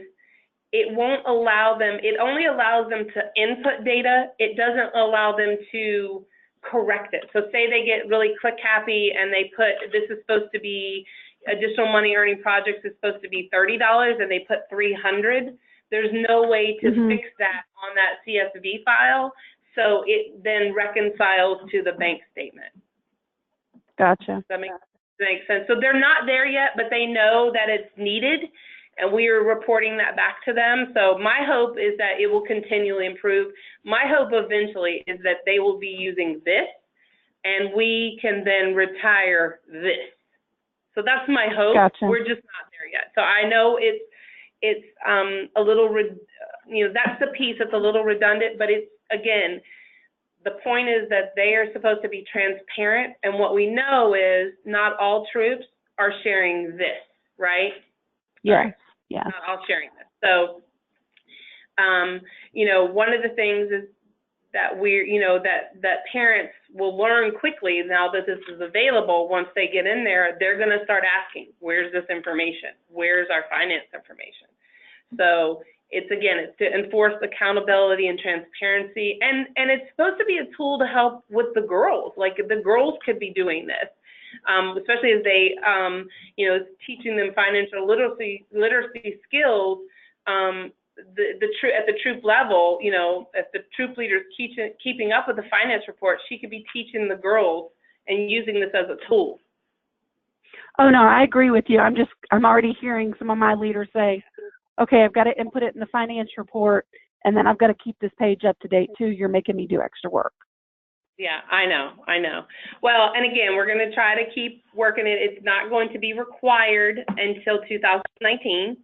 it won't allow them, it only allows them to input data. It doesn't allow them to correct it. So say they get really click happy and they put, this is supposed to be, additional money earning projects is supposed to be $30 and they put 300. There's no way to fix that on that CSV file. So it then reconciles to the bank statement. Gotcha. Does that make sense? So they're not there yet, but they know that it's needed, and we are reporting that back to them. So my hope is that it will continually improve. My hope eventually is that they will be using this, and we can then retire this. So that's my hope. Gotcha. We're just not there yet. So I know it's a little, you know, that's the piece that's a little redundant, but it's, again, the point is that they are supposed to be transparent, and what we know is not all troops are sharing this, right? Yes. Yeah. Not all sharing this. So, you know, one of the things is that we're, you know, that parents will learn quickly now that this is available. Once they get in there, they're going to start asking, where's this information? Where's our finance information? So it's, again, it's to enforce accountability and transparency, and it's supposed to be a tool to help with the girls. Like, the girls could be doing this, especially as they, you know, teaching them financial literacy skills. At the troop level, you know, if the troop leader's keeping up with the finance report, she could be teaching the girls and using this as a tool. Oh no, I agree with you. I'm already hearing some of my leaders say, okay, I've got to input it in the finance report, and then I've got to keep this page up to date too. You're making me do extra work. Yeah, I know. Well, and again, we're going to try to keep working it. It's not going to be required until 2019.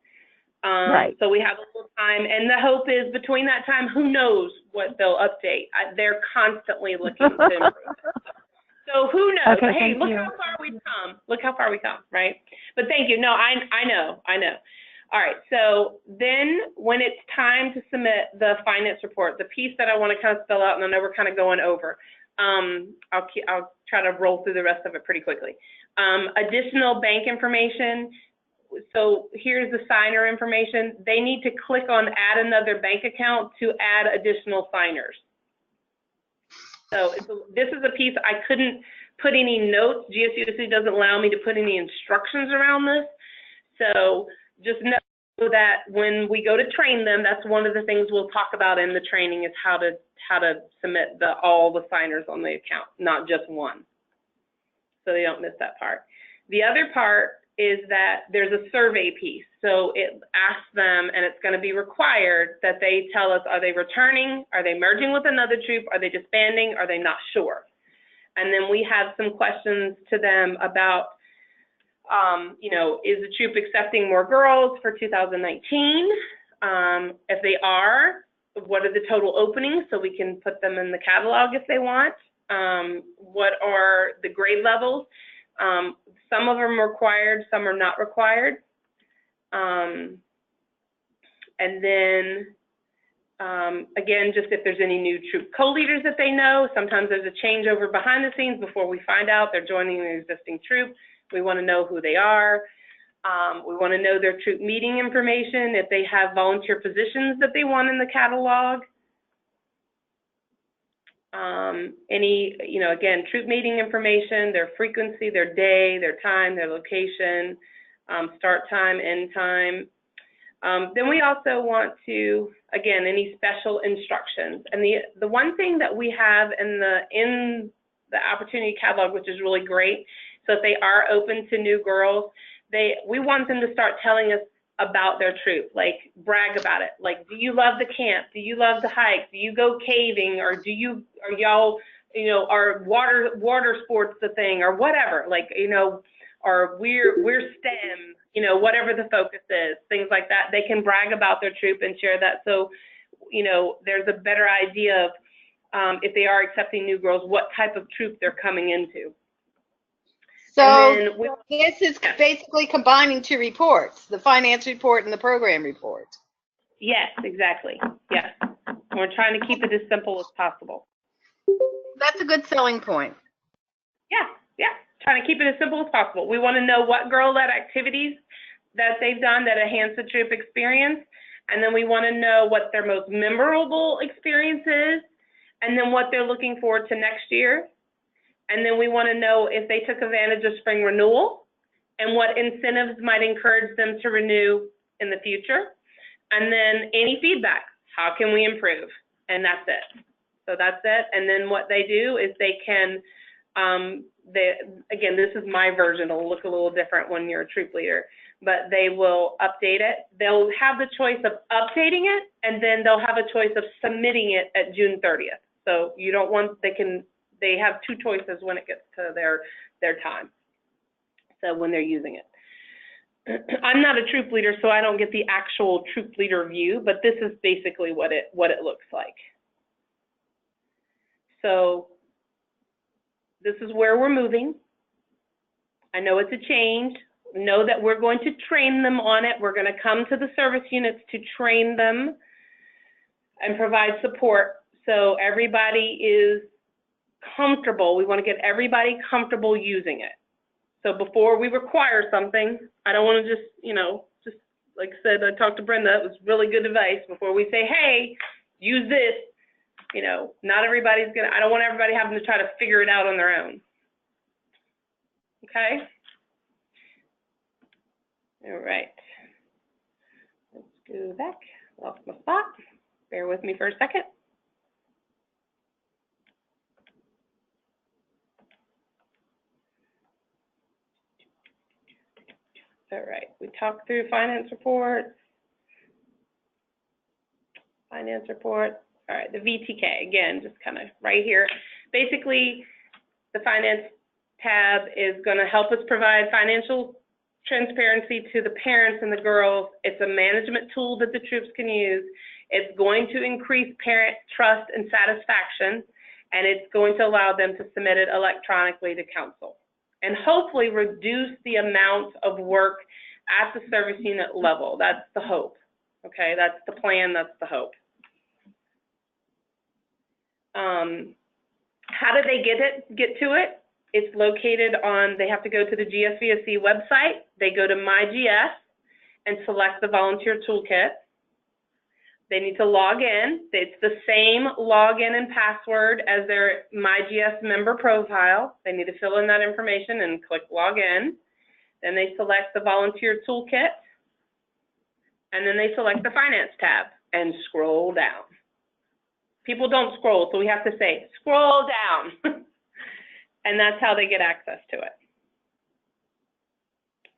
Right. So we have a little time, and the hope is between that time, who knows what they'll update. They're constantly looking to improve. So who knows? Okay, hey, look you. how far we've come. Look how far we come, right? But thank you. No, I know. All right, so then when it's time to submit the finance report, the piece that I want to kind of spell out, and I know we're kind of going over, I'll try to roll through the rest of it pretty quickly. Additional bank information. So here's the signer information. They need to click on add another bank account to add additional signers. So this is a piece I couldn't put any notes. GSVSC doesn't allow me to put any instructions around this. So just know that when we go to train them, that's one of the things we'll talk about in the training is how to submit all the signers on the account, not just one. So they don't miss that part. The other part is that there's a survey piece. So it asks them, and it's going to be required that they tell us, are they returning? Are they merging with another troop? Are they disbanding? Are they not sure? And then we have some questions to them about, you know, is the troop accepting more girls for 2019? If they are, what are the total openings so we can put them in the catalog if they want? What are the grade levels? Some of them are required, some are not required. And then, again, just if there's any new troop co-leaders that they know, sometimes there's a changeover behind the scenes before we find out they're joining an existing troop. We want to know who they are. We want to know their troop meeting information, if they have volunteer positions that they want in the catalog. Any, you know, again, troop meeting information, their frequency, their day, their time, their location, start time, end time. Then we also want to, again, any special instructions. And the one thing that we have in the opportunity catalog, which is really great, so if they are open to new girls, we want them to start telling us about their troop, like brag about it. Like, do you love the camp? Do you love the hike? Do you go caving? Or are y'all, you know, are water sports the thing or whatever? Like, you know, or we're STEM, you know, whatever the focus is, things like that. They can brag about their troop and share that. So, you know, there's a better idea of if they are accepting new girls, what type of troop they're coming into. So this is basically combining two reports, the finance report and the program report. Yes, exactly. Yes. We're trying to keep it as simple as possible. That's a good selling point. Yeah, yeah. Trying to keep it as simple as possible. We want to know what girl-led activities that they've done that enhance the troop experience. And then we want to know what their most memorable experience is, and then what they're looking forward to next year. And then we want to know if they took advantage of spring renewal and what incentives might encourage them to renew in the future. And then any feedback, how can we improve? And that's it. So that's it. And then what they do is they can, again, this is my version. It'll look a little different when you're a troop leader, but they will update it. They'll have the choice of updating it, and then they'll have a choice of submitting it at June 30th. So you don't want, they have two choices when it gets to their time. So when they're using it. I'm not a troop leader, so I don't get the actual troop leader view, but this is basically what it looks like. So this is where we're moving. I know it's a change. Know that we're going to train them on it. We're going to come to the service units to train them and provide support so everybody is comfortable. We want to get everybody comfortable using it. So before we require something, I don't want to just, you know, just like I said, I talked to Brenda, it was really good advice. Before we say, hey, use this, you know, not everybody's going to, I don't want everybody having to try to figure it out on their own. Okay? All right. Let's go back. Lost my spot. Bear with me for a second. All right, we talked through finance reports. Finance report. All right, the VTK, again, just kind of right here. Basically, the finance tab is going to help us provide financial transparency to the parents and the girls. It's a management tool that the troops can use. It's going to increase parent trust and satisfaction, and it's going to allow them to submit it electronically to council, and hopefully reduce the amount of work at the service unit level. That's the hope. Okay, that's the plan, that's the hope. How do they get to it? It's located on, they have to go to the GSVSC website. They go to My GS and select the volunteer toolkit. They need to log in. It's the same login and password as their My GS member profile. They need to fill in that information and click log in. Then they select the volunteer toolkit, and then they select the finance tab and scroll down. People don't scroll, so we have to say, scroll down. And that's how they get access to it.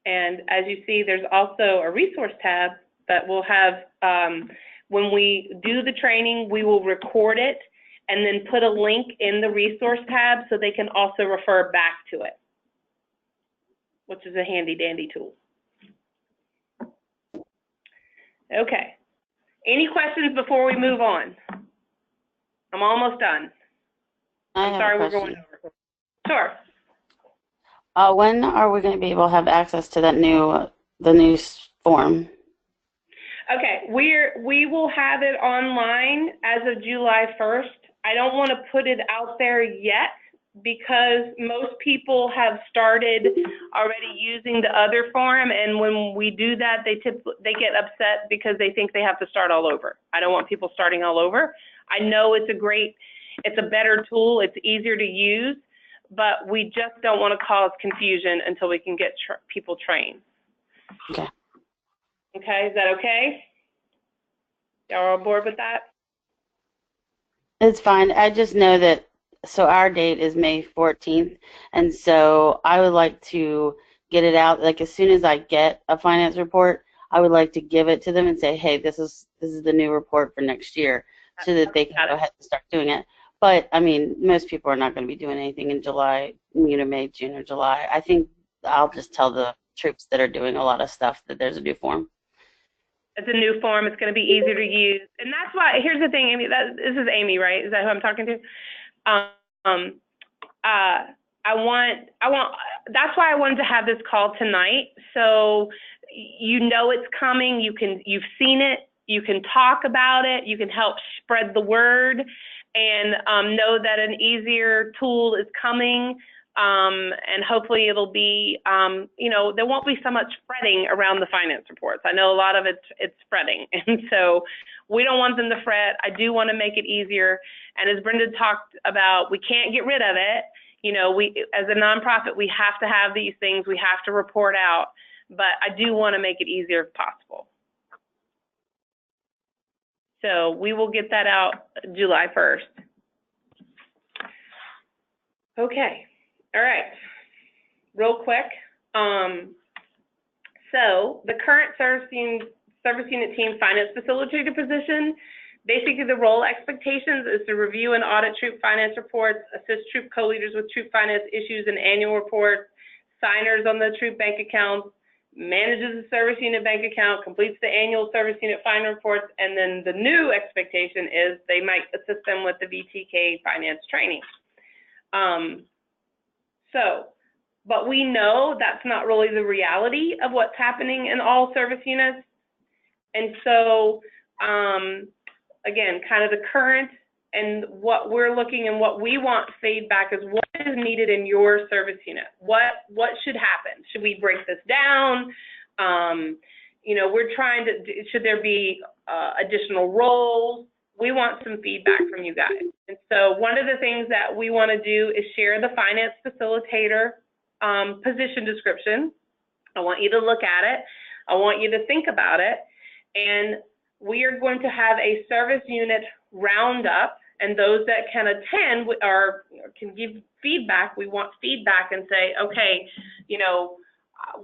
And as you see, there's also a resource tab that will have, when we do the training, we will record it and then put a link in the resource tab so they can also refer back to it, which is a handy dandy tool. Okay. Any questions before we move on? I'm almost done. I'm sorry we're going over. Sure. When are we going to be able to have access to that the new form? Okay, we will have it online as of July 1st. I don't want to put it out there yet because most people have started already using the other form, and when we do that, they get upset because they think they have to start all over. I don't want people starting all over. I know it's a better tool, it's easier to use, but we just don't want to cause confusion until we can get people trained. Okay. Okay, is that okay? Y'all are on board with that? It's fine. I just know that, so our date is May 14th, and so I would like to get it out, like as soon as I get a finance report, I would like to give it to them and say, hey, this is the new report for next year, so that they can go ahead and start doing it. But, I mean, most people are not going to be doing anything in July, May, June, or July. I think I'll just tell the troops that are doing a lot of stuff that there's a new form. It's a new form. It's going to be easier to use. And that's why, here's the thing, Amy, this is Amy, right? Is that who I'm talking to? That's why I wanted to have this call tonight. So you know it's coming. You've seen it. You can talk about it. You can help spread the word and know that an easier tool is coming. And hopefully it'll be, there won't be so much fretting around the finance reports. I know a lot of it's fretting. And so we don't want them to fret. I do want to make it easier. And as Brenda talked about, we can't get rid of it. We, as a nonprofit, we have to have these things. We have to report out. But I do want to make it easier if possible. So we will get that out July 1st. Okay. All right. Real quick. So the current service unit team finance facilitator position, basically the role expectations is to review and audit troop finance reports, assist troop co-leaders with troop finance issues and annual reports, signers on the troop bank accounts, manages the service unit bank account, completes the annual service unit finance reports, and then the new expectation is they might assist them with the VTK finance training. But we know that's not really the reality of what's happening in all service units. And so, again, kind of the current and what we're looking and what we want feedback is what is needed in your service unit. What should happen? Should we break this down? We're trying to, should there be additional roles? We want some feedback from you guys. And so one of the things that we want to do is share the finance facilitator position description. I want you to look at it. I want you to think about it. And we are going to have a service unit roundup, and those that can attend or can give feedback, we want feedback and say, okay,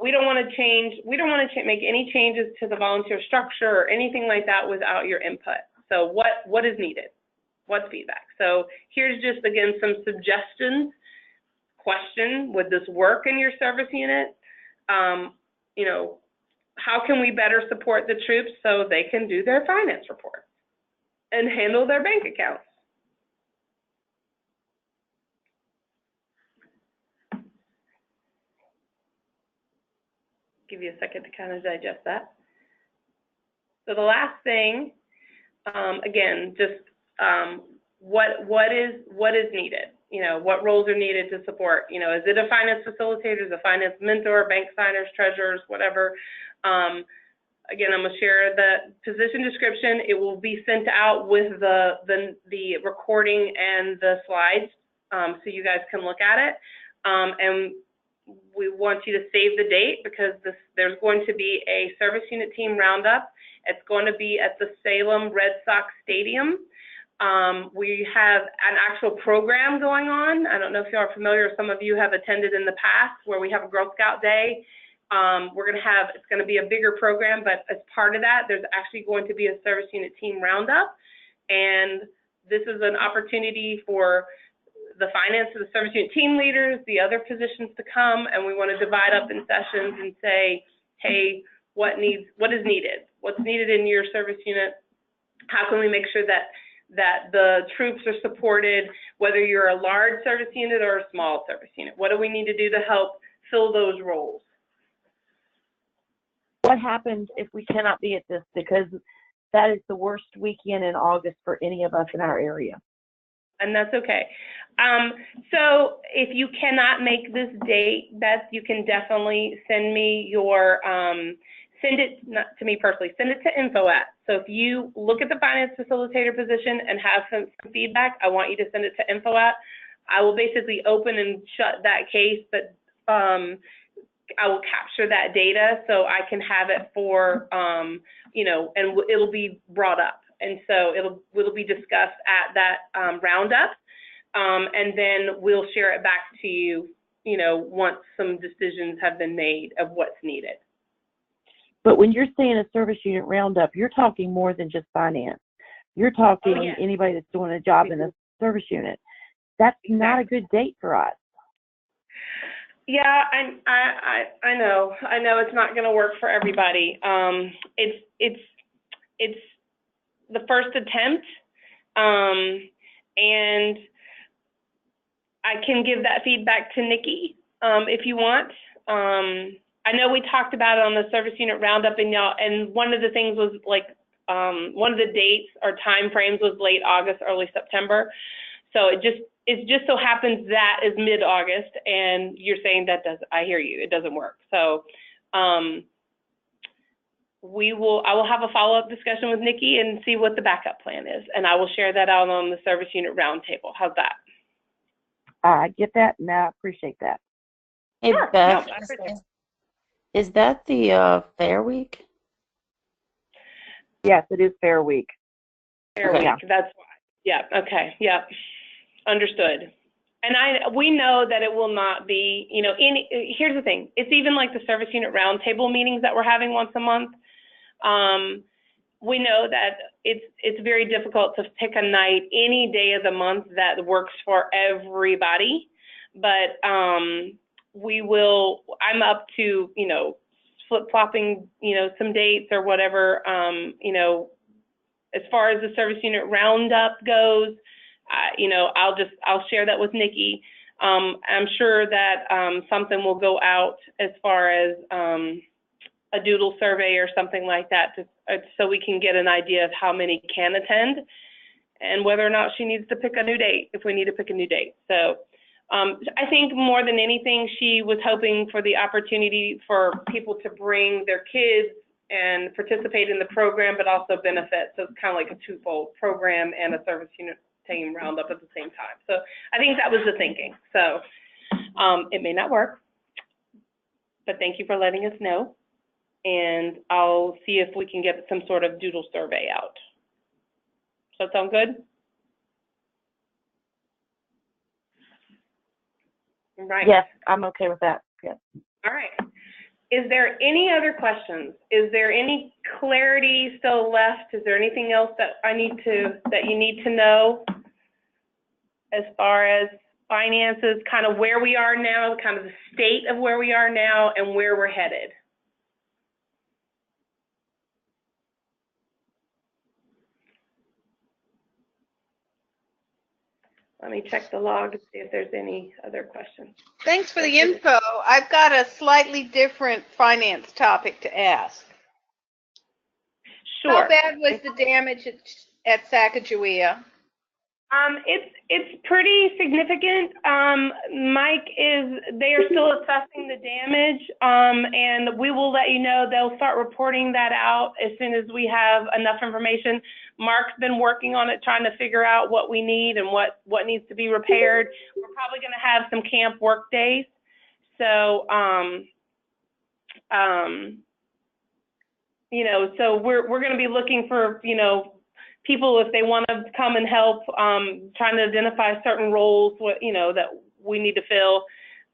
we don't want to change, make any changes to the volunteer structure or anything like that without your input. So what is needed? What's feedback? So here's just, again, some suggestions. Question, would this work in your service unit? How can we better support the troops so they can do their finance reports and handle their bank accounts? give you a second to kind of digest that. So the last thing, again, just what is needed? You know, what roles are needed to support? You know, is it a finance facilitator, is a finance mentor, bank signers, treasurers, whatever? Again, I'm gonna share the position description. It will be sent out with the recording and the slides, so you guys can look at it. And we want you to save the date because there's going to be a service unit team roundup. It's going to be at the Salem Red Sox Stadium. We have an actual program going on. I don't know if you are familiar, some of you have attended in the past, where we have a Girl Scout Day. It's going to be a bigger program, but as part of that, there's actually going to be a service unit team roundup. And this is an opportunity for the finance of the service unit team leaders, the other positions to come, and we want to divide up in sessions and say, hey, what is needed? What's needed in your service unit? How can we make sure that the troops are supported, whether you're a large service unit or a small service unit? What do we need to do to help fill those roles? What happens if we cannot be at this? Because that is the worst weekend in August for any of us in our area. And that's okay. So if you cannot make this date, Beth, you can definitely send me your, send it, not to me personally, send it to info@. So if you look at the finance facilitator position and have some feedback, I want you to send it to info@. I will basically open and shut that case, but I will capture that data so I can have it for, you know, and it'll be brought up. And so it'll be discussed at that roundup, and then we'll share it back to you, you know, once some decisions have been made of what's needed. But when you're saying a service unit roundup, you're talking more than just finance. You're talking anybody that's doing a job in a service unit. That's not a good date for us. Yeah, I know it's not going to work for everybody. It's the first attempt, and I can give that feedback to Nikki if you want. I know we talked about it on the service unit roundup, and one of the things was like one of the dates or time frames was late August, early September. So it just so happens that is mid-August, and you're saying I hear you, it doesn't work. So I will have a follow-up discussion with Nikki and see what the backup plan is, and I will share that out on the service unit roundtable. How's that? I get that, and I appreciate that. Hey, Sure. Beth, No, is that the Fair Week? Yes, it is Fair Week. Fair Week, that's why. Yeah, okay, yeah, understood. And we know that it will not be, you know, here's the thing, it's even like the service unit roundtable meetings that we're having once a month. We know that it's very difficult to pick a night any day of the month that works for everybody, but I'm up to, you know, flip-flopping, you know, some dates or whatever, you know, as far as the service unit roundup goes, you know, I'll share that with Nikki. I'm sure that something will go out as far as a doodle survey or something like that, so we can get an idea of how many can attend and whether or not she needs to pick a new date, if we need to pick a new date. So I think more than anything, she was hoping for the opportunity for people to bring their kids and participate in the program, but also benefit. So it's kind of like a twofold program and a service unit team roundup at the same time. So I think that was the thinking. So it may not work, but thank you for letting us know. And I'll see if we can get some sort of doodle survey out. Does that sound good? Right. Yes, I'm okay with that. Yes. All right. Is there any other questions? Is there any clarity still left? Is there anything else that you need to know as far as finances, kind of where we are now, kind of the state of where we are now and where we're headed? Let me check the log and see if there's any other questions. Thanks for the info. I've got a slightly different finance topic to ask. Sure. How bad was the damage at Sacagawea? It's pretty significant. They are still assessing the damage, and we will let you know. They'll start reporting that out as soon as we have enough information. Mark's been working on it, trying to figure out what we need and what needs to be repaired. We're probably going to have some camp work days. So, so we're going to be looking for, people, if they want to come and help, trying to identify certain roles, that we need to fill,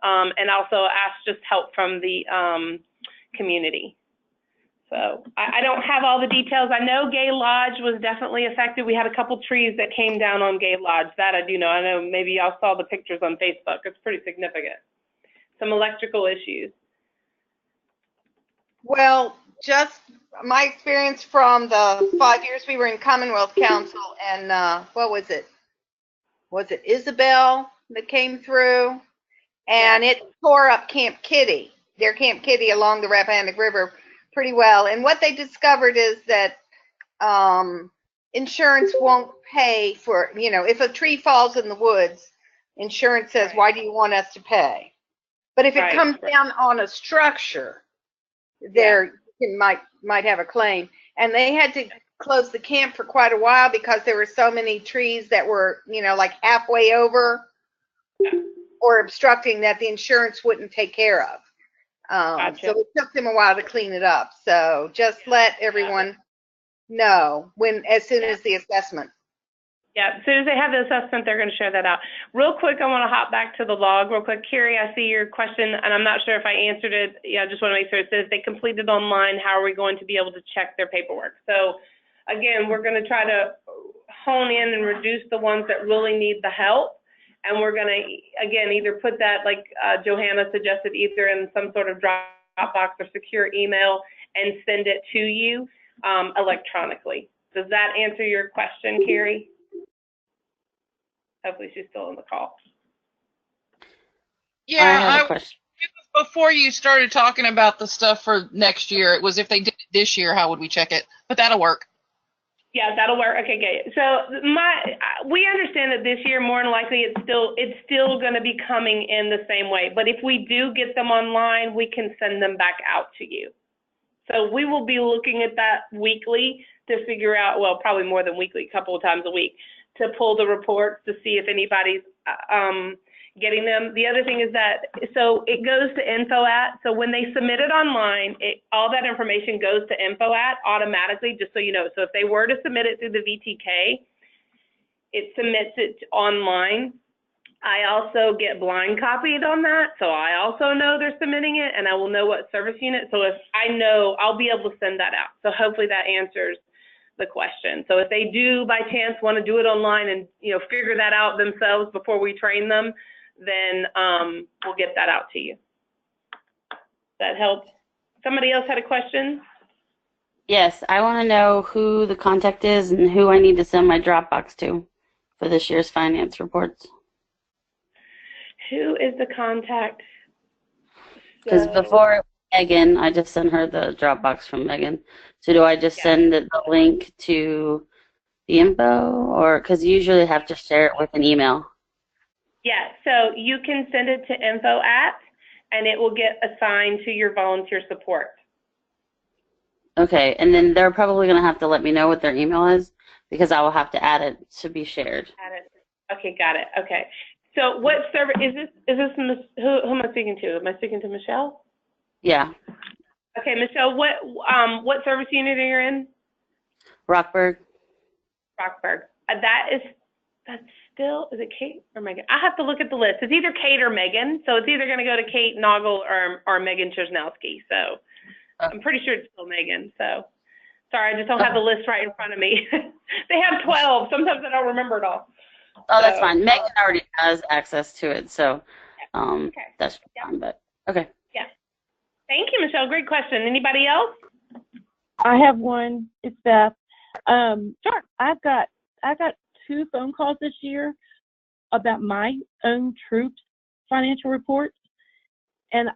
and also ask just help from the community. So I don't have all the details. I know Gay Lodge was definitely affected. We had a couple trees that came down on Gay Lodge. That I do know. I know maybe y'all saw the pictures on Facebook. It's pretty significant. Some electrical issues. Well, just my experience from the 5 years we were in Commonwealth Council, and what was it? Was it Isabel that came through? And it tore up Camp Kitty, their Camp Kitty along the Rappahannock River pretty well. And what they discovered is that insurance won't pay for, if a tree falls in the woods, insurance says, why do you want us to pay? But if it comes down on a structure, there might have a claim. And they had to close the camp for quite a while because there were so many trees that were, like halfway over or obstructing that the insurance wouldn't take care of. Gotcha. So it took them a while to clean it up. So just let everyone know as soon as the assessment. Yeah, as soon as they have the assessment, they're going to share that out. Real quick, I want to hop back to the log real quick. Carrie, I see your question, and I'm not sure if I answered it. Yeah, I just want to make sure. It says they completed online. How are we going to be able to check their paperwork? So, again, we're going to try to hone in and reduce the ones that really need the help. And we're going to, again, either put that, like Johanna suggested, either in some sort of Dropbox or secure email and send it to you electronically. Does that answer your question, Carrie? Hopefully she's still on the call. Yeah, I have a question. Before you started talking about the stuff for next year, it was if they did it this year, how would we check it? But that'll work. Yeah, that'll work. Okay, good. So we understand that this year, more than likely, it's still going to be coming in the same way. But if we do get them online, we can send them back out to you. So we will be looking at that weekly to figure out, well, probably more than weekly, a couple of times a week, to pull the reports to see if anybody's getting them. The other thing is that, so it goes to info@, so when they submit it online, all that information goes to info@ automatically, just so you know. So if they were to submit it through the VTK, it submits it online. I also get blind copied on that, so I also know they're submitting it, and I will know what service unit. So if I know, I'll be able to send that out. So hopefully that answers the question. So if they do by chance want to do it online and figure that out themselves before we train them, then we'll get that out to you. That helps. Somebody else had a question? Yes, I want to know who the contact is and who I need to send my Dropbox to for this year's finance reports. Who is the contact? Because before it was Megan, I just sent her the Dropbox from Megan. So do I just send the link to the info, or because you usually have to share it with an email? Yeah, so you can send it to info@, and it will get assigned to your volunteer support. Okay, and then they're probably going to have to let me know what their email is because I will have to add it to be shared. Add it. Okay, got it. Okay. So what server is this? Who am I speaking to? Am I speaking to Michelle? Yeah. Okay, Michelle, what service unit are you in? Rockburg. Rockburg. That's still, is it Kate or Megan? I have to look at the list. It's either Kate or Megan, so it's either going to go to Kate Noggle or Megan Chesnowski. So I'm pretty sure it's still Megan. So sorry, I just don't have the list right in front of me. They have 12. Sometimes I don't remember it all. Oh, that's fine. Megan already has access to it, so that's fine. But okay. Yeah. Thank you, Michelle. Great question. Anybody else? I have one. It's Beth. Sure. I got 2 phone calls this year about my own troops' financial reports, and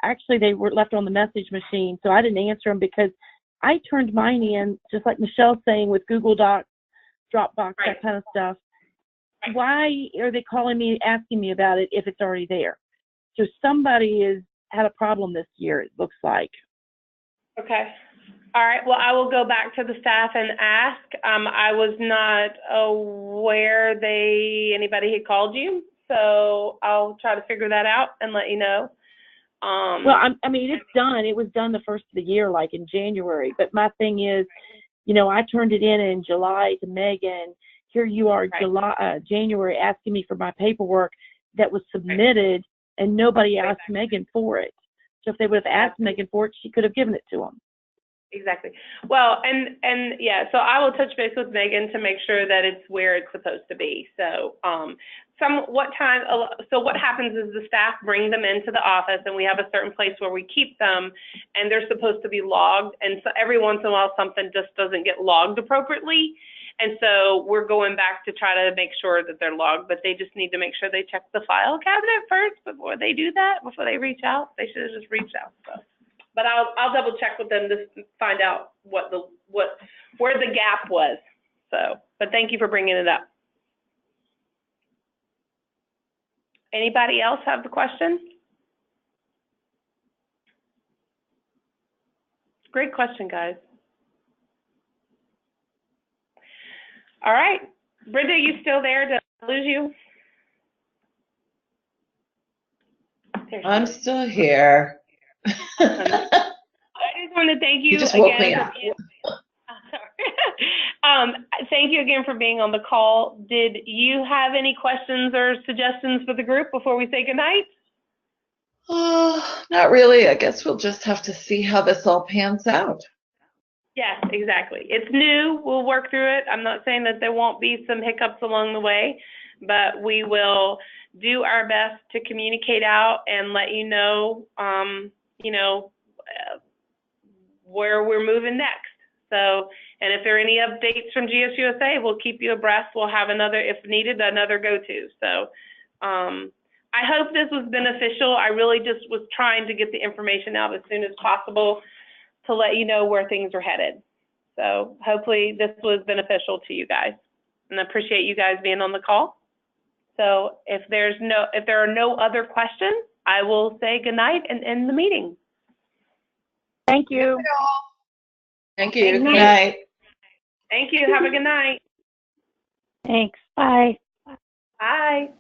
actually they were left on the message machine, so I didn't answer them because I turned mine in, just like Michelle's saying, with Google Docs, Dropbox, that kind of stuff. Why are they calling me, asking me about it if it's already there? So somebody has had a problem this year, it looks like. Okay. All right. Well, I will go back to the staff and ask. I was not aware anybody had called you, so I'll try to figure that out and let you know. Well, I mean, it's done. It was done the first of the year, like in January. But my thing is, you know, I turned it in July to Megan. Here you are, January, asking me for my paperwork that was submitted, and nobody asked Megan for it. So if they would have asked Megan for it, she could have given it to them. Exactly. Well, and yeah, so I will touch base with Megan to make sure that it's where it's supposed to be. So, so what happens is the staff bring them into the office, and we have a certain place where we keep them, and they're supposed to be logged. And so every once in a while, something just doesn't get logged appropriately. And so we're going back to try to make sure that they're logged, but they just need to make sure they check the file cabinet first before they do that, before they reach out. They should have just reached out. So. But I'll double check with them to find out where the gap was. So, but thank you for bringing it up. Anybody else have the question? Great question, guys. All right, Brenda, are you still there? Did I lose you? I'm still here. I just want to thank you, just woke again. me up. Thank you again for being on the call. Did you have any questions or suggestions for the group before we say goodnight? Not really. I guess we'll just have to see how this all pans out. Yes, exactly. It's new. We'll work through it. I'm not saying that there won't be some hiccups along the way, but we will do our best to communicate out and let you know, where we're moving next. So, and if there are any updates from GSUSA, we'll keep you abreast. We'll have another, if needed, another go-to. So, I hope this was beneficial. I really just was trying to get the information out as soon as possible to let you know where things are headed. So hopefully this was beneficial to you guys, and I appreciate you guys being on the call. So if there are no other questions, I will say goodnight and end the meeting. Thank you. Thank you. Good night. Thank you. Have a good night. Thanks. Bye. Bye.